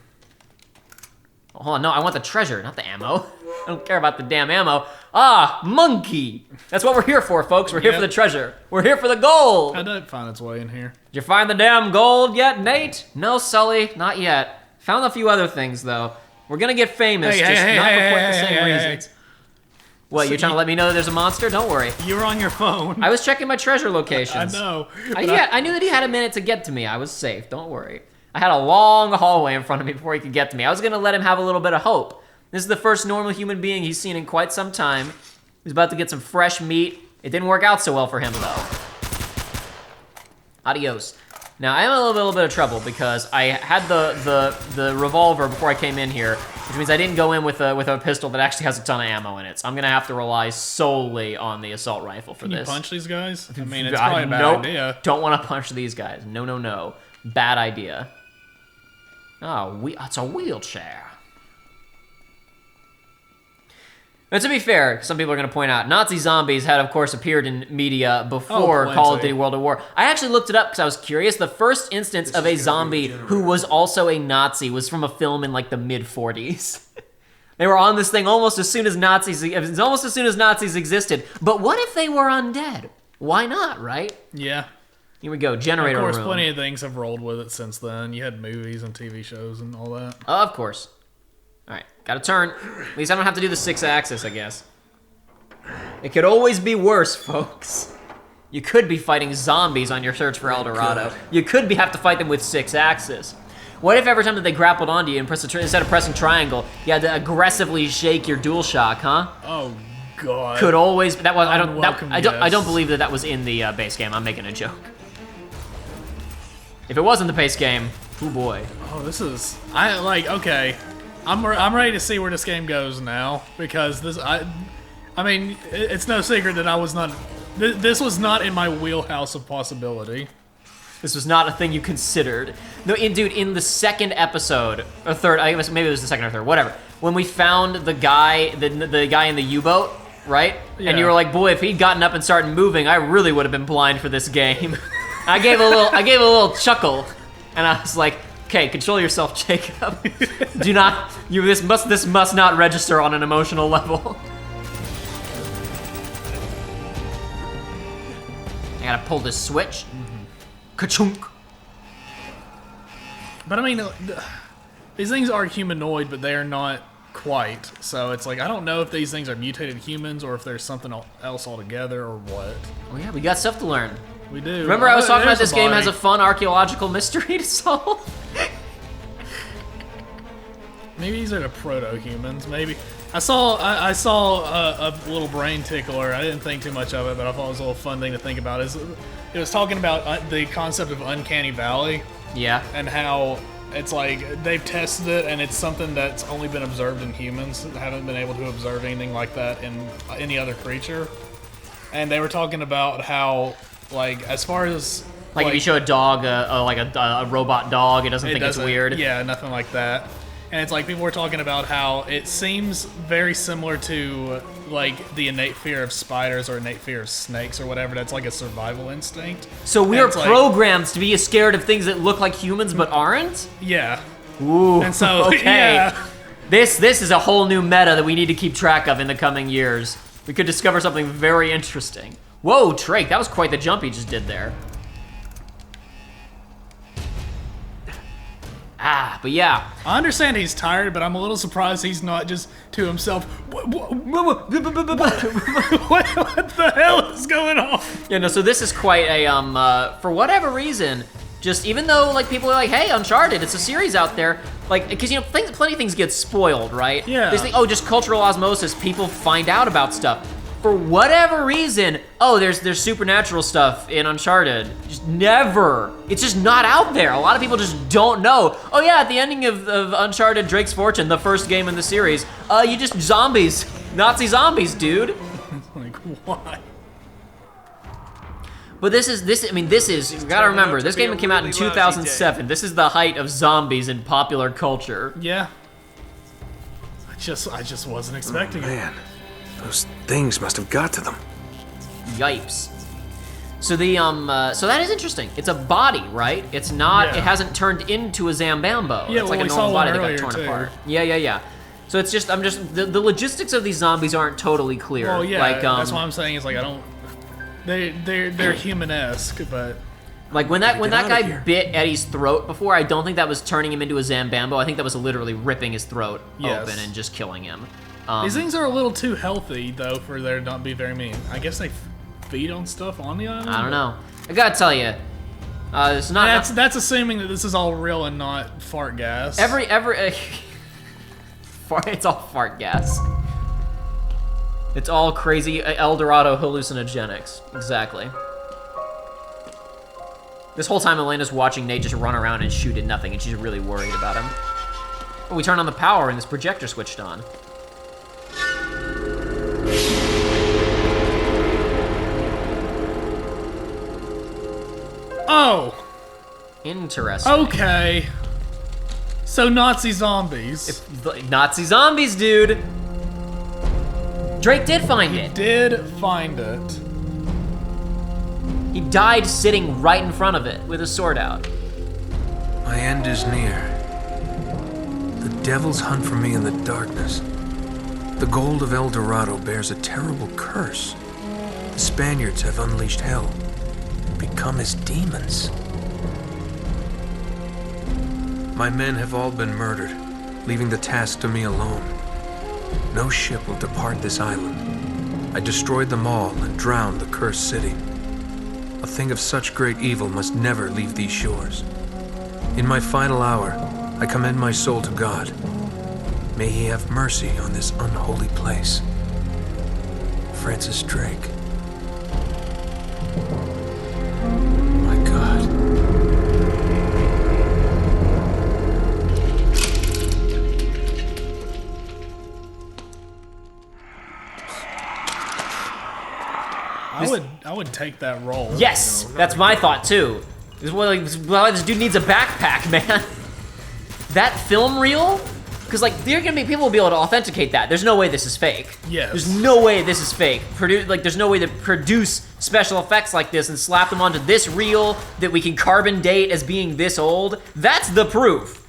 Speaker 2: Hold on, no, I want the treasure, not the ammo. I don't care about the damn ammo. Ah, monkey! That's what we're here for, folks. We're here for the treasure. We're here for the gold!
Speaker 1: How did it find its way in here?
Speaker 2: Did you find the damn gold yet, Nate? No, Sully, not yet. Found a few other things, though. We're gonna get famous, not for quite the same reasons. What, you're trying to let me know that there's a monster? Don't worry.
Speaker 1: You were on your phone.
Speaker 2: I was checking my treasure locations.
Speaker 1: I know.
Speaker 2: I knew that he had a minute to get to me. I was safe, don't worry. I had a long hallway in front of me before he could get to me. I was gonna let him have a little bit of hope. This is the first normal human being he's seen in quite some time. He's about to get some fresh meat. It didn't work out so well for him, though. Adios. Now, I am in a little bit of trouble because I had the revolver before I came in here, which means I didn't go in with a pistol that actually has a ton of ammo in it. So I'm gonna have to rely solely on the assault rifle for this.
Speaker 1: Can you punch these guys? I mean, it's probably a bad idea.
Speaker 2: Don't want to punch these guys. No. Bad idea. Oh, it's a wheelchair. Now, to be fair, some people are going to point out, Nazi zombies had, of course, appeared in media before Call of Duty World at War. I actually looked it up because I was curious. The first instance of a zombie who was also a Nazi was from a film in, like, the mid-40s. They were on this thing almost as soon as Nazis existed. But what if they were undead? Why not, right?
Speaker 1: Yeah.
Speaker 2: Here we go, generator room.
Speaker 1: Of course, plenty of things have rolled with it since then. You had movies and TV shows and all that.
Speaker 2: Of course. All right, gotta turn. At least I don't have to do the 6-axis, I guess. It could always be worse, folks. You could be fighting zombies on your search for El Dorado. You could have to fight them with 6-axis. What if every time that they grappled onto you and instead of pressing triangle, you had to aggressively shake your DualShock, huh?
Speaker 1: Oh, God.
Speaker 2: could always. That was I don't.
Speaker 1: Unwelcome
Speaker 2: I don't
Speaker 1: guests.
Speaker 2: believe that was in the base game. I'm making a joke. If it was in the base game, oh boy.
Speaker 1: Oh, this is okay. I'm ready to see where this game goes now because I mean it's no secret that I was not. This was not in my wheelhouse of possibility.
Speaker 2: This was not a thing you considered. No, dude, in the second episode, or third, I guess maybe it was the second or third, whatever. When we found the guy, the guy in the U-boat, right?
Speaker 1: Yeah.
Speaker 2: And you were like, boy, if he'd gotten up and started moving, I really would have been blind for this game. I gave a little chuckle, and I was like, okay, control yourself, Jacob. Do not, this must not register on an emotional level. I gotta pull this switch. Ka-chunk.
Speaker 1: But I mean, these things are humanoid, but they are not quite. So it's like I don't know if these things are mutated humans or if there's something else altogether or what.
Speaker 2: Oh yeah, we got stuff to learn.
Speaker 1: We do.
Speaker 2: Remember I was talking about
Speaker 1: There's
Speaker 2: this game
Speaker 1: body.
Speaker 2: has a fun archaeological mystery to solve?
Speaker 1: Maybe these are the proto-humans. Maybe I saw a little brain tickler. I didn't think too much of it, but I thought it was a little fun thing to think about. It was talking about the concept of uncanny valley
Speaker 2: Yeah.
Speaker 1: and how it's like they've tested it and it's something that's only been observed in humans. Haven't been able to observe anything like that in any other creature. And they were talking about how, like, as far as
Speaker 2: Like if you show a dog, a robot dog, it doesn't think it's
Speaker 1: doesn't-
Speaker 2: weird.
Speaker 1: Yeah, nothing like that. And it's like people were talking about how it seems very similar to like the innate fear of spiders or innate fear of snakes or whatever. That's like a survival instinct.
Speaker 2: So we
Speaker 1: And
Speaker 2: are
Speaker 1: it's like-
Speaker 2: programmed to be scared of things that look like humans but aren't?
Speaker 1: Yeah.
Speaker 2: Ooh.
Speaker 1: And so
Speaker 2: okay.
Speaker 1: yeah.
Speaker 2: This is a whole new meta that we need to keep track of in the coming years. We could discover something very interesting. Whoa, Drake, that was quite the jump he just did there. Ah, but yeah.
Speaker 1: I understand he's tired, but I'm a little surprised he's not just to himself. What the hell is going on?
Speaker 2: Yeah, no, so this is quite a, for whatever reason, just even though, like, people are like, hey, Uncharted, it's a series out there, like, because, you know, plenty of things get spoiled, right?
Speaker 1: Yeah.
Speaker 2: They think, oh, just cultural osmosis, people find out about stuff. For whatever reason, oh, there's supernatural stuff in Uncharted. Just never. It's just not out there. A lot of people just don't know. Oh yeah, at the ending of Uncharted Drake's Fortune, the first game in the series, you just zombies. Nazi zombies, dude.
Speaker 1: Like, why?
Speaker 2: But this is, you gotta remember, this game came out in 2007. This is the height of zombies in popular culture.
Speaker 1: Yeah. I just wasn't expecting it.
Speaker 4: Man, those things must have got to them.
Speaker 2: Yipes. So the so that is interesting. It's a body, right? It's not.
Speaker 1: Yeah.
Speaker 2: It hasn't turned into a Zambambo.
Speaker 1: Yeah,
Speaker 2: it's
Speaker 1: well,
Speaker 2: like a
Speaker 1: we
Speaker 2: normal
Speaker 1: saw
Speaker 2: body
Speaker 1: one
Speaker 2: that
Speaker 1: earlier,
Speaker 2: got torn
Speaker 1: too.
Speaker 2: apart. Yeah. So it's just the logistics of these zombies aren't totally clear.
Speaker 1: Well, yeah,
Speaker 2: Like
Speaker 1: that's what I'm saying. Is like I don't. They're human-esque, but
Speaker 2: like when that
Speaker 4: outta
Speaker 2: guy
Speaker 4: here.
Speaker 2: bit Eddie's throat before, I don't think that was turning him into a Zambambo. I think that was literally ripping his throat
Speaker 1: Yes.
Speaker 2: open and just killing him.
Speaker 1: these things are a little too healthy though for there not be very mean. I guess they feed on stuff on the island.
Speaker 2: I don't know. I gotta tell you, it's not.
Speaker 1: That's assuming that this is all real and not fart gas.
Speaker 2: Every it's all fart gas. It's all crazy El Dorado hallucinogenics. Exactly. This whole time Elena's watching Nate just run around and shoot at nothing, and she's really worried about him. Oh, we turned on the power and this projector switched on.
Speaker 1: Oh,
Speaker 2: Interesting.
Speaker 1: okay. So Nazi zombies.
Speaker 2: Nazi zombies, dude. Drake did find it.
Speaker 1: Did find it.
Speaker 2: He died sitting right in front of it with his sword out.
Speaker 4: My end is near. The devils hunt for me in the darkness. The gold of El Dorado bears a terrible curse. The Spaniards have unleashed hell, become as demons. My men have all been murdered, leaving the task to me alone. No ship will depart this island. I destroyed them all and drowned the cursed city. A thing of such great evil must never leave these shores. In my final hour, I commend my soul to God. May he have mercy on this unholy place. Francis Drake. My God.
Speaker 1: I would take that role.
Speaker 2: Yes, that's my thought too. Well, this dude needs a backpack, man. That film reel, because like people will be able to authenticate that. There's no way this is fake.
Speaker 1: Yes.
Speaker 2: There's no way this is fake. There's no way to produce special effects like this and slap them onto this reel that we can carbon date as being this old. That's the proof.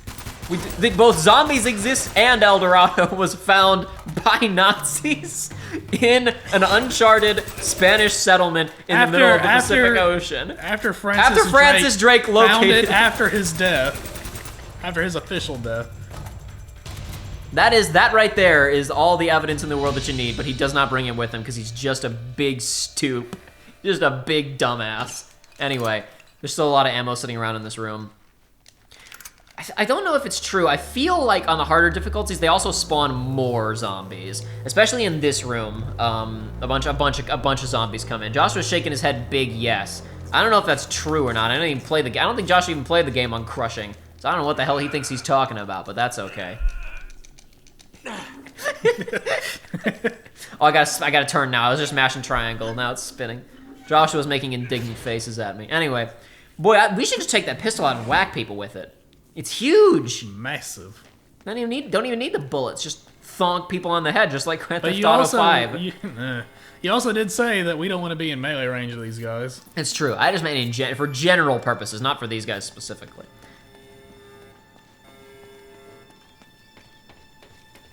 Speaker 2: Both zombies exist and El Dorado was found by Nazis in an uncharted Spanish settlement in the middle of the Pacific Ocean.
Speaker 1: After Francis
Speaker 2: Drake located
Speaker 1: found it after his death, after his official death.
Speaker 2: That right there is all the evidence in the world that you need, but he does not bring it with him because he's just a big stoop, just a big dumbass. Anyway, there's still a lot of ammo sitting around in this room. I don't know if it's true. I feel like on the harder difficulties, they also spawn more zombies, especially in this room. A bunch of zombies come in. Josh was shaking his head, big yes. I don't know if that's true or not. I don't think Josh even played the game on crushing, so I don't know what the hell he thinks he's talking about, but that's okay. Oh, I gotta turn now. I was just mashing triangle. Now it's spinning. Josh was making indignant faces at me. Anyway, boy, we should just take that pistol out and whack people with it. It's huge.
Speaker 1: Massive.
Speaker 2: Don't even need the bullets. Just thonk people on the head, just like Grand Theft Auto 5.
Speaker 1: You also did say that we don't want to be in melee range of these guys.
Speaker 2: It's true. I just meant for general purposes, not for these guys specifically.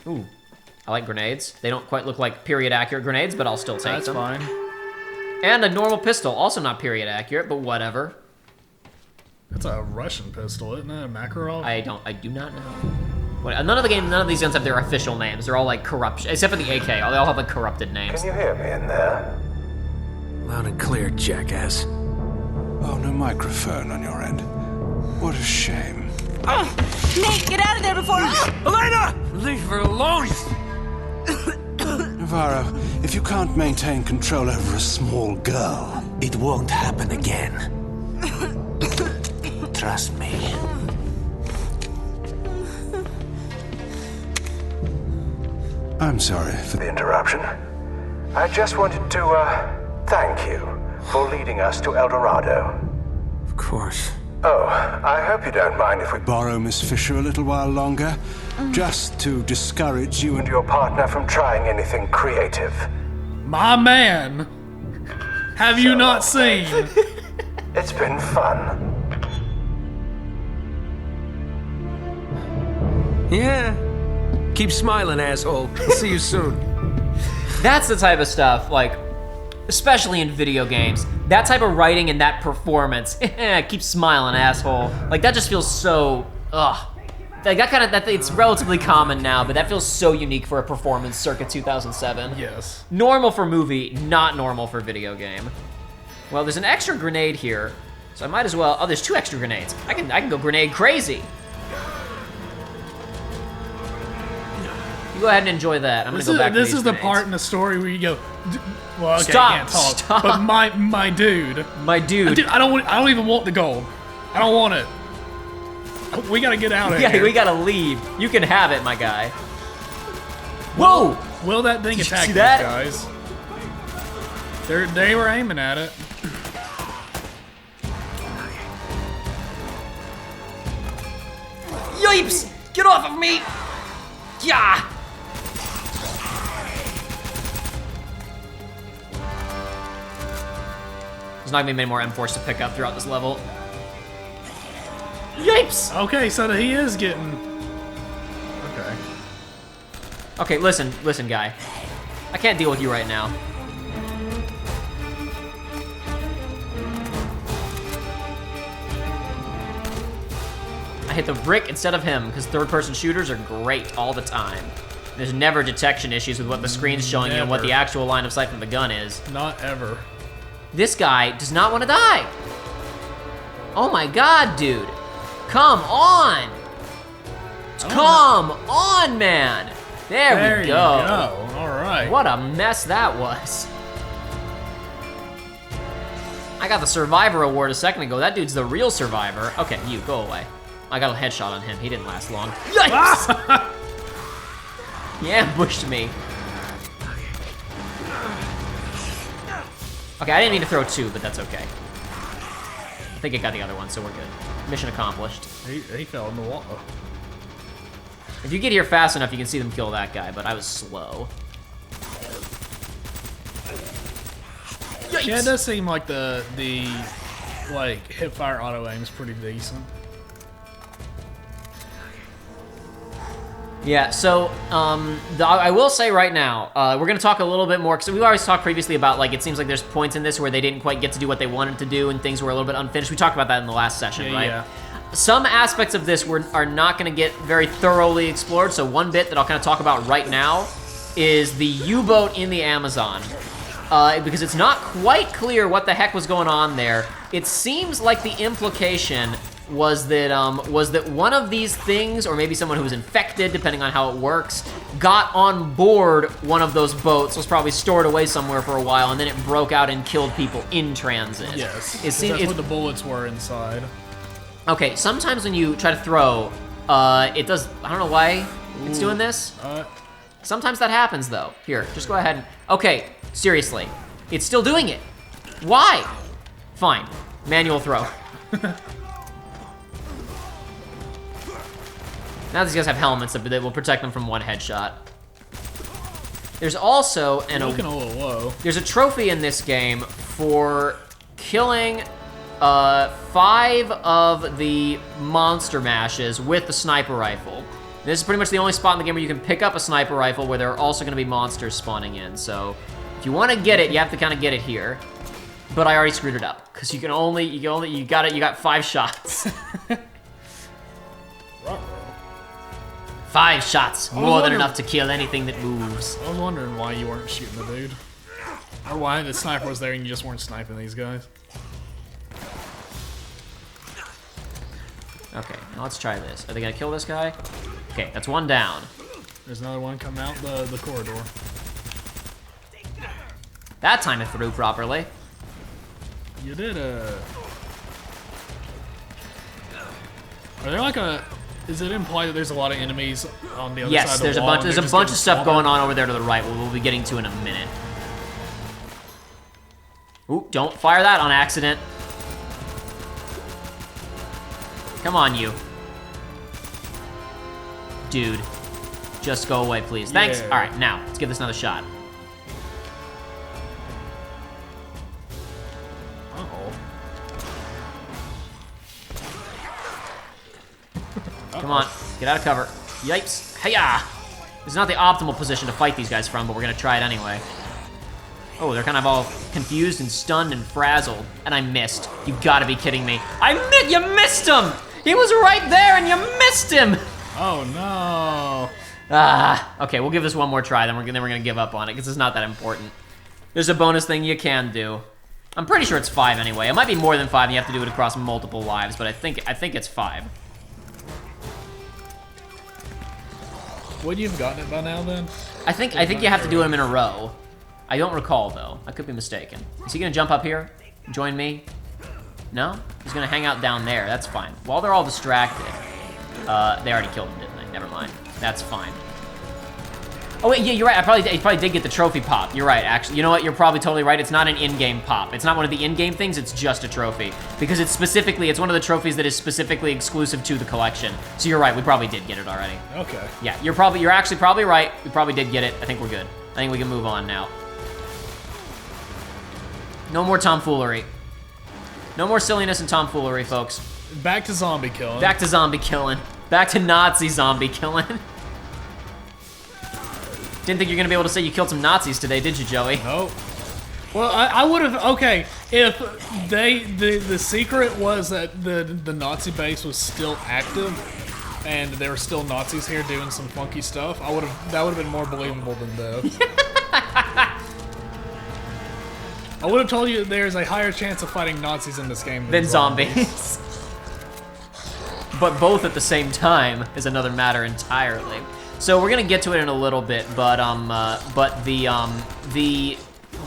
Speaker 2: Ooh, I like grenades. They don't quite look like period accurate grenades, but I'll still take them.
Speaker 1: That's fine.
Speaker 2: And a normal pistol, also not period accurate, but whatever.
Speaker 1: That's a Russian pistol, isn't it? A Makarov?
Speaker 2: I do not know. None of these guns have their official names. They're all like corruption, except for the AK. They all have like corrupted names.
Speaker 3: Can you hear me in there?
Speaker 4: Loud and clear, jackass.
Speaker 9: Oh, no microphone on your end. What a shame.
Speaker 5: Nate, get out of there before...
Speaker 8: Elena! Leave her alone!
Speaker 9: Navarro, if you can't maintain control over a small girl...
Speaker 8: It won't happen again. Trust me.
Speaker 9: I'm sorry for
Speaker 3: The interruption. I just wanted to, thank you for leading us to El Dorado.
Speaker 4: Of course.
Speaker 3: Oh, I hope you don't mind if we
Speaker 9: borrow Miss Fisher a little while longer, just to discourage you and
Speaker 3: your partner from trying anything creative.
Speaker 1: My man! Have you not seen?
Speaker 3: It's been fun.
Speaker 4: Yeah. Keep smiling, asshole. I'll see you soon.
Speaker 2: That's the type of stuff, like, especially in video games, that type of writing and that performance, keep smiling, asshole. Like, that just feels so, ugh. Like, it's relatively common now, but that feels so unique for a performance circa 2007.
Speaker 1: Yes.
Speaker 2: Normal for movie, not normal for video game. Well, there's an extra grenade here, so I might as well, there's 2 extra grenades. I can go grenade crazy. You go ahead and enjoy that. I'm gonna go back to these
Speaker 1: This is the
Speaker 2: grenades.
Speaker 1: part in the story where you go, well, okay,
Speaker 2: Stop,
Speaker 1: I can't talk.
Speaker 2: stop.
Speaker 1: But my dude.
Speaker 2: My dude.
Speaker 1: I don't even want the gold. I don't want it. We gotta get out of here.
Speaker 2: Yeah, we gotta leave. You can have it, my guy. Whoa!
Speaker 1: Will that thing
Speaker 2: Did you
Speaker 1: attack
Speaker 2: see
Speaker 1: these
Speaker 2: that?
Speaker 1: guys? They were aiming at it.
Speaker 2: Yipes! Get off of me! Yeah! There's not gonna be many more M4s to pick up throughout this level. Yipes!
Speaker 1: Okay, so he is getting... Okay.
Speaker 2: Okay, listen, guy. I can't deal with you right now. I hit the brick instead of him, because third-person shooters are great all the time. There's never detection issues with what the screen's showing you and what the actual line of sight from the gun is.
Speaker 1: Not ever.
Speaker 2: This guy does not want to die. Oh my god, dude. Come on. Come on, man. There we go.
Speaker 1: All right.
Speaker 2: What a mess that was. I got the survivor award a second ago. That dude's the real survivor. Okay, you, go away. I got a headshot on him. He didn't last long. Yikes! He ambushed me. Okay, I didn't mean to throw 2, but that's okay. I think I got the other one, so we're good. Mission accomplished.
Speaker 1: He fell in the water.
Speaker 2: If you get here fast enough, you can see them kill that guy, but I was slow. Yikes.
Speaker 1: Yeah, it does seem like the like hipfire auto aim is pretty decent.
Speaker 2: Yeah, so I will say right now, we're gonna talk a little bit more, because we've always talked previously about, like, it seems like there's points in this where they didn't quite get to do what they wanted to do and things were a little bit unfinished. We talked about that in the last session, right?
Speaker 1: Yeah.
Speaker 2: Some aspects of this are not gonna get very thoroughly explored, so one bit that I'll kind of talk about right now is the U-boat in the Amazon. Because it's not quite clear what the heck was going on there. It seems like the implication was that one of these things, or maybe someone who was infected, depending on how it works, got on board one of those boats, was probably stored away somewhere for a while, and then it broke out and killed people in transit.
Speaker 1: Yes,
Speaker 2: It seems
Speaker 1: that's what the bullets were inside.
Speaker 2: Okay, sometimes when you try to throw, it does, I don't know why it's doing this. Sometimes that happens though. Here, just go ahead and, okay, seriously. It's still doing it. Why? Fine, manual throw. Now these guys have helmets that will protect them from one headshot. There's also
Speaker 1: Looking a little low.
Speaker 2: There's a trophy in this game for killing 5 of the monster mashes with the sniper rifle. This is pretty much the only spot in the game where you can pick up a sniper rifle where there are also going to be monsters spawning in. So if you want to get it, you have to kind of get it here. But I already screwed it up because you got 5 shots. 5 shots, more than enough to kill anything that moves.
Speaker 1: I was wondering why you weren't shooting the dude. Or why the sniper was there and you just weren't sniping these guys.
Speaker 2: Okay, now let's try this. Are they gonna kill this guy? Okay, that's one down.
Speaker 1: There's another one coming out the corridor.
Speaker 2: That time it threw properly.
Speaker 1: You did Are there like is it implied that there's a lot of enemies on the other side of the wall?
Speaker 2: Yes, there's a bunch of stuff going on over there to the right. We'll be getting to in a minute. Ooh, don't fire that on accident. Come on, you. Dude. Just go away, please. Thanks.
Speaker 1: Yeah.
Speaker 2: All right, now, let's give this another shot. Come on, get out of cover. Yipes. Hiya! This is not the optimal position to fight these guys from, but we're gonna try it anyway. Oh, they're kind of all confused and stunned and frazzled. And I missed. You gotta be kidding me. You missed him! He was right there and you missed him!
Speaker 1: Oh no.
Speaker 2: Okay, we'll give this one more try, then we're gonna give up on it, because it's not that important. There's a bonus thing you can do. I'm pretty sure it's 5 anyway. It might be more than 5, and you have to do it across multiple lives, but I think it's 5.
Speaker 1: Would you have gotten it by now then?
Speaker 2: I think you have to do them in a row. I don't recall though. I could be mistaken. Is he gonna jump up here? Join me? No? He's gonna hang out down there. That's fine. While they're all distracted. They already killed him, didn't they? Never mind. That's fine. Oh wait, yeah, you're right. He probably did get the trophy pop. You're right, actually. You know what? You're probably totally right. It's not an in-game pop. It's not one of the in-game things. It's just a trophy because it's one of the trophies that is specifically exclusive to the collection. So you're right. We probably did get it already.
Speaker 1: Okay.
Speaker 2: Yeah, you're actually probably right. We probably did get it. I think we're good. I think we can move on now. No more tomfoolery. No more silliness and tomfoolery, folks.
Speaker 1: Back to zombie killing.
Speaker 2: Back to zombie killing. Back to Nazi zombie killing. Didn't think you're gonna be able to say you killed some Nazis today, did you, Joey?
Speaker 1: Nope. Well, I would have. Okay, if the secret was that the Nazi base was still active, and there were still Nazis here doing some funky stuff, that would have been more believable than this. I would have told you there's a higher chance of fighting Nazis in this game than
Speaker 2: zombies. But both at the same time is another matter entirely. So we're gonna get to it in a little bit, but the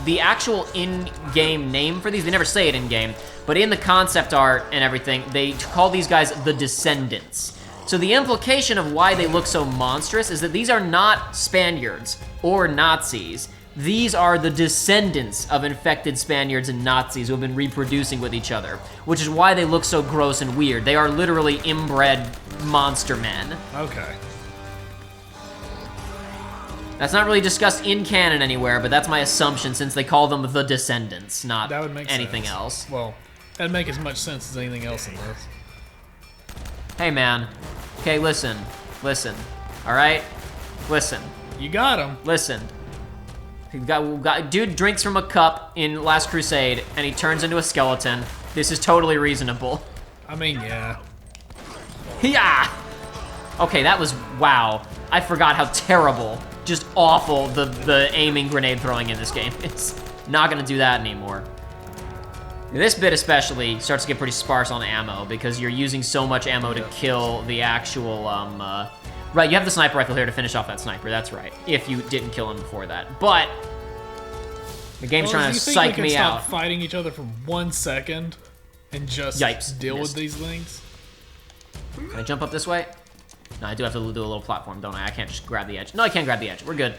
Speaker 2: the actual in-game name for these, they never say it in-game, but in the concept art and everything, they call these guys the Descendants. So the implication of why they look so monstrous is that these are not Spaniards or Nazis. These are the descendants of infected Spaniards and Nazis who have been reproducing with each other, which is why they look so gross and weird. They are literally inbred monster men.
Speaker 1: Okay.
Speaker 2: That's not really discussed in canon anywhere, but that's my assumption since they call them the Descendants, not
Speaker 1: That would make
Speaker 2: anything
Speaker 1: sense.
Speaker 2: else.
Speaker 1: Well, that'd make as much sense as anything else in this.
Speaker 2: Hey, man. Okay, listen. Listen. All right? Listen.
Speaker 1: You got him.
Speaker 2: Listen. Dude drinks from a cup in Last Crusade, and he turns into a skeleton. This is totally reasonable.
Speaker 1: I mean, yeah.
Speaker 2: Yeah. Okay, that was, wow. I forgot how terrible, just awful the aiming grenade throwing in this game is. Not gonna do that anymore. This bit especially starts to get pretty sparse on ammo because you're using so much ammo to kill the actual, right, you have the sniper rifle here to finish off that sniper, that's right, if you didn't kill him before that. But the game's trying to psych me out.
Speaker 1: Stop fighting each other for 1 second and just deal with these things?
Speaker 2: Can I jump up this way? No, I do have to do a little platform, don't I? I can't just grab the edge. No, I can't grab the edge. We're good.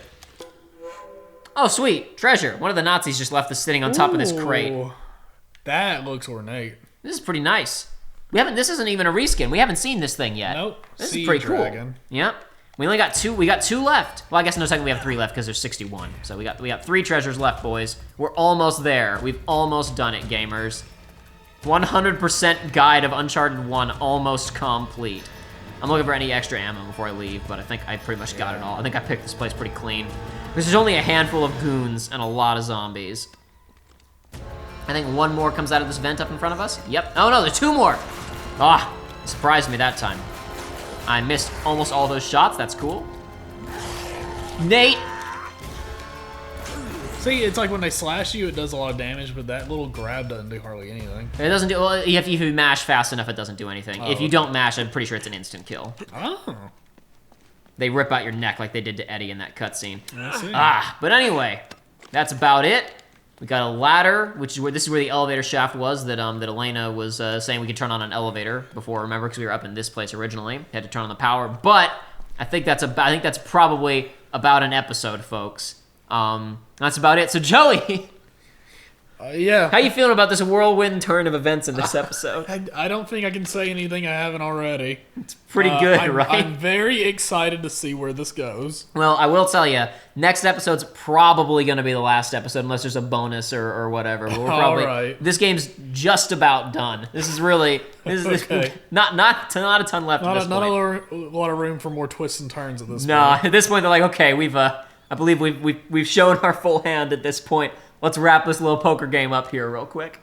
Speaker 2: Oh, sweet. Treasure. One of the Nazis just left us sitting on top of this crate.
Speaker 1: That looks ornate.
Speaker 2: This is pretty nice. This isn't even a reskin. We haven't seen this thing yet.
Speaker 1: Nope.
Speaker 2: This is pretty cool. Yep. We only got 2. We got 2 left. Well, I guess in a second we have 3 left because there's 61. So we got 3 treasures left, boys. We're almost there. We've almost done it, gamers. 100% guide of Uncharted 1 almost complete. I'm looking for any extra ammo before I leave, but I think I pretty much got it all. I think I picked this place pretty clean. There's only a handful of goons and a lot of zombies. I think 1 more comes out of this vent up in front of us. Yep. Oh no, there's 2 more. Ah, surprised me that time. I missed almost all those shots. That's cool. Nate!
Speaker 1: See, it's like when they slash you, it does a lot of damage, but that little grab doesn't do hardly anything.
Speaker 2: It doesn't do, well, if you mash fast enough, it doesn't do anything. If you don't mash, I'm pretty sure it's an instant kill.
Speaker 1: Oh.
Speaker 2: They rip out your neck like they did to Eddie in that cutscene.
Speaker 1: I see.
Speaker 2: But anyway, that's about it. We got a ladder, which is where the elevator shaft was that Elena was saying we could turn on an elevator before. Remember, because we were up in this place originally, had to turn on the power. But I think that's probably about an episode, folks. That's about it. So Joey,
Speaker 1: yeah.
Speaker 2: How you feeling about this whirlwind turn of events in this episode?
Speaker 1: I don't think I can say anything I haven't already.
Speaker 2: It's pretty good, right?
Speaker 1: I'm very excited to see where this goes.
Speaker 2: Well, I will tell you, next episode's probably going to be the last episode, unless there's a bonus or whatever. But we're probably,
Speaker 1: all right.
Speaker 2: This game's just about done. This is really
Speaker 1: Okay.
Speaker 2: not a ton left at this point.
Speaker 1: Not a lot of room for more twists and turns at this point.
Speaker 2: No, at this point they're like, okay, I believe we've shown our full hand at this point. Let's wrap this little poker game up here real quick.